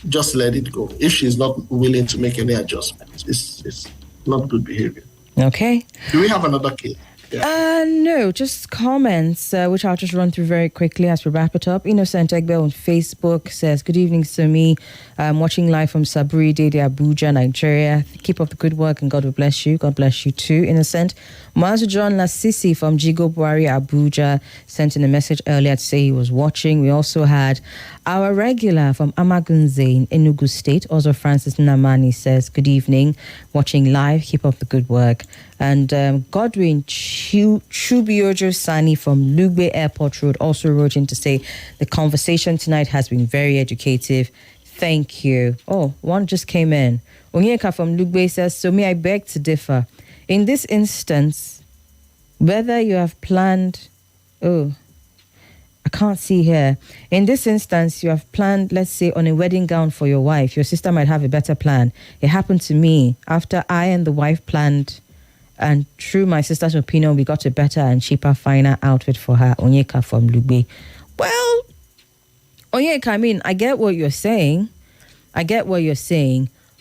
just let it go. If she's not willing to make any adjustments, it's not good behavior. Okay. Do we have another case? Yeah. No, just comments, which I'll just run through very quickly as we wrap it up. Innocent Egbe on Facebook says, good evening, Somi. I'm watching live from Sabri Dede, Abuja, Nigeria. Keep up the good work and God will bless you. God bless you too, Innocent. Mazu John Lasisi from Jigo Buari, Abuja, sent in a message earlier to say he was watching. We also had our regular from Amagunze in Enugu State, also Francis Namani, says, good evening, watching live. Keep up the good work. And Godwin Chubiojo Sani from Lugbe Airport Road also wrote in to say, the conversation tonight has been very educative. Thank you. Oh, one just came in. Onyeka from Lugbe says, Somi, I beg to differ. In this instance, whether you have planned... Oh, I can't see here. In this instance, you have planned, let's say, on a wedding gown for your wife. Your sister might have a better plan. It happened to me. After I and the wife planned... And through my sister's opinion, we got a better and cheaper, finer outfit for her. Onyeka from Lugbe. Well, Onyeka, I mean, I get what you're saying.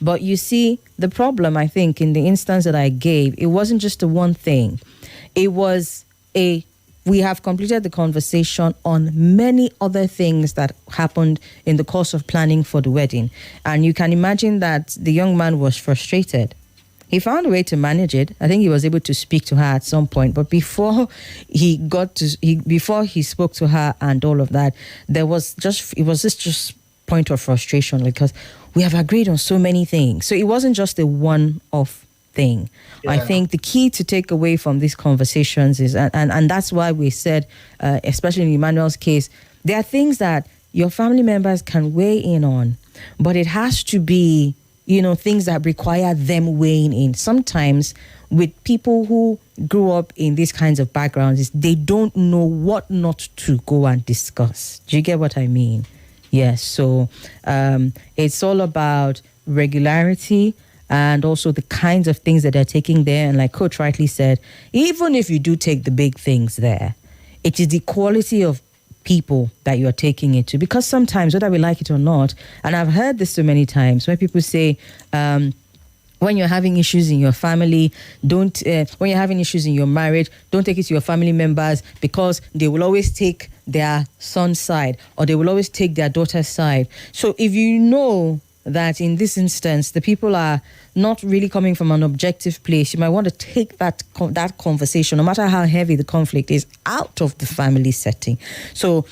But you see, the problem, I think, in the instance that I gave, it wasn't just the one thing. It was we have completed the conversation on many other things that happened in the course of planning for the wedding. And you can imagine that the young man was frustrated. He found a way to manage it. I think he was able to speak to her at some point. But before he spoke to her and all of that, it was just point of frustration because we have agreed on so many things. So it wasn't just a one-off thing. Yeah. I think the key to take away from these conversations is, and that's why we said, especially in Emmanuel's case, there are things that your family members can weigh in on, but it has to be things that require them weighing in. Sometimes with people who grew up in these kinds of backgrounds, they don't know what not to go and discuss. Do you get what I mean? Yes. So it's all about regularity and also the kinds of things that they're taking there. And like Coach rightly said, even if you do take the big things there, it is the quality of people that you're taking it to, because sometimes, whether we like it or not, and I've heard this so many times, where people say, when you're having issues in your family, when you're having issues in your marriage, don't take it to your family members because they will always take their son's side or they will always take their daughter's side. So if you know that in this instance, the people are not really coming from an objective place, you might want to take that conversation, no matter how heavy the conflict is, out of the family setting. So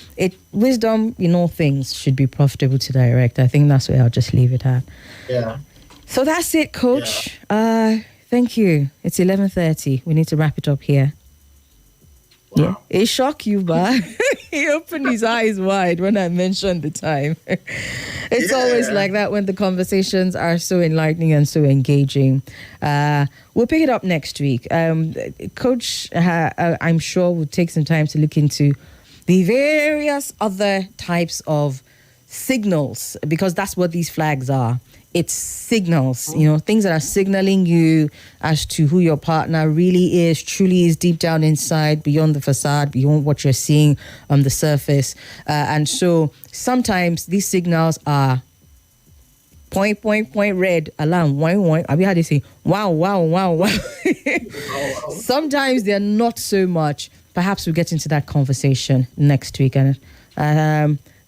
wisdom in all things should be profitable to direct. I think that's where I'll just leave it at. Yeah. So that's it, Coach. Yeah. Thank you. It's 11:30. We need to wrap it up here. Wow. Yeah, it shocked you, but he opened his eyes wide when I mentioned the time. It's always like that when the conversations are so enlightening and so engaging. We'll pick it up next week. Coach, I'm sure, will take some time to look into the various other types of signals, because that's what these flags are. It's signals, things that are signaling you as to who your partner really is, truly is deep down inside, beyond the facade, beyond what you're seeing on the surface. And so sometimes these signals are point, red, alarm, wine. I mean, how do you say, wow. Sometimes they're not so much. Perhaps we'll get into that conversation next week. And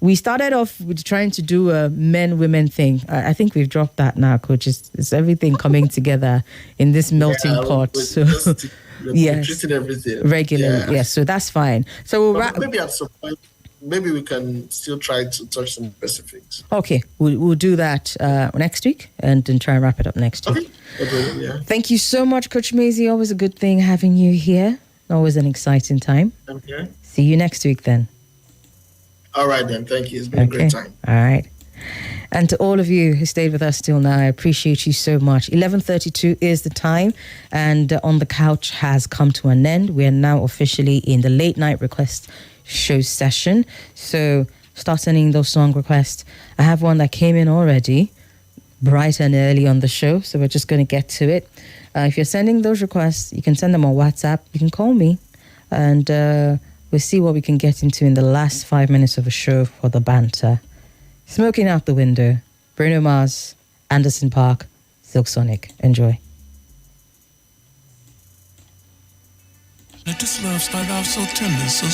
We started off with trying to do a men-women thing. I think we've dropped that now, Coach. It's everything coming together in this melting pot. So, yes, treating everything regularly. Yes, so that's fine. So we'll maybe at some point, maybe we can still try to touch some specifics. Okay, we'll do that next week and then try and wrap it up next week. Okay, yeah. Thank you so much, Coach Mayzy. Always a good thing having you here. Always an exciting time. Okay. See you next week then. All right then. Thank you. It's been a great time. All right. And to all of you who stayed with us till now, I appreciate you so much. 11:32 is the time, and On the Couch has come to an end. We are now officially in the late night request show session. So start sending those song requests. I have one that came in already, bright and early on the show. So we're just going to get to it. If you're sending those requests, you can send them on WhatsApp. You can call me, and we'll see what we can get into in the last 5 minutes of the show for the banter. Smoking Out the Window, Bruno Mars, Anderson .Paak, Silk Sonic. Enjoy. Let this love start off so tender, so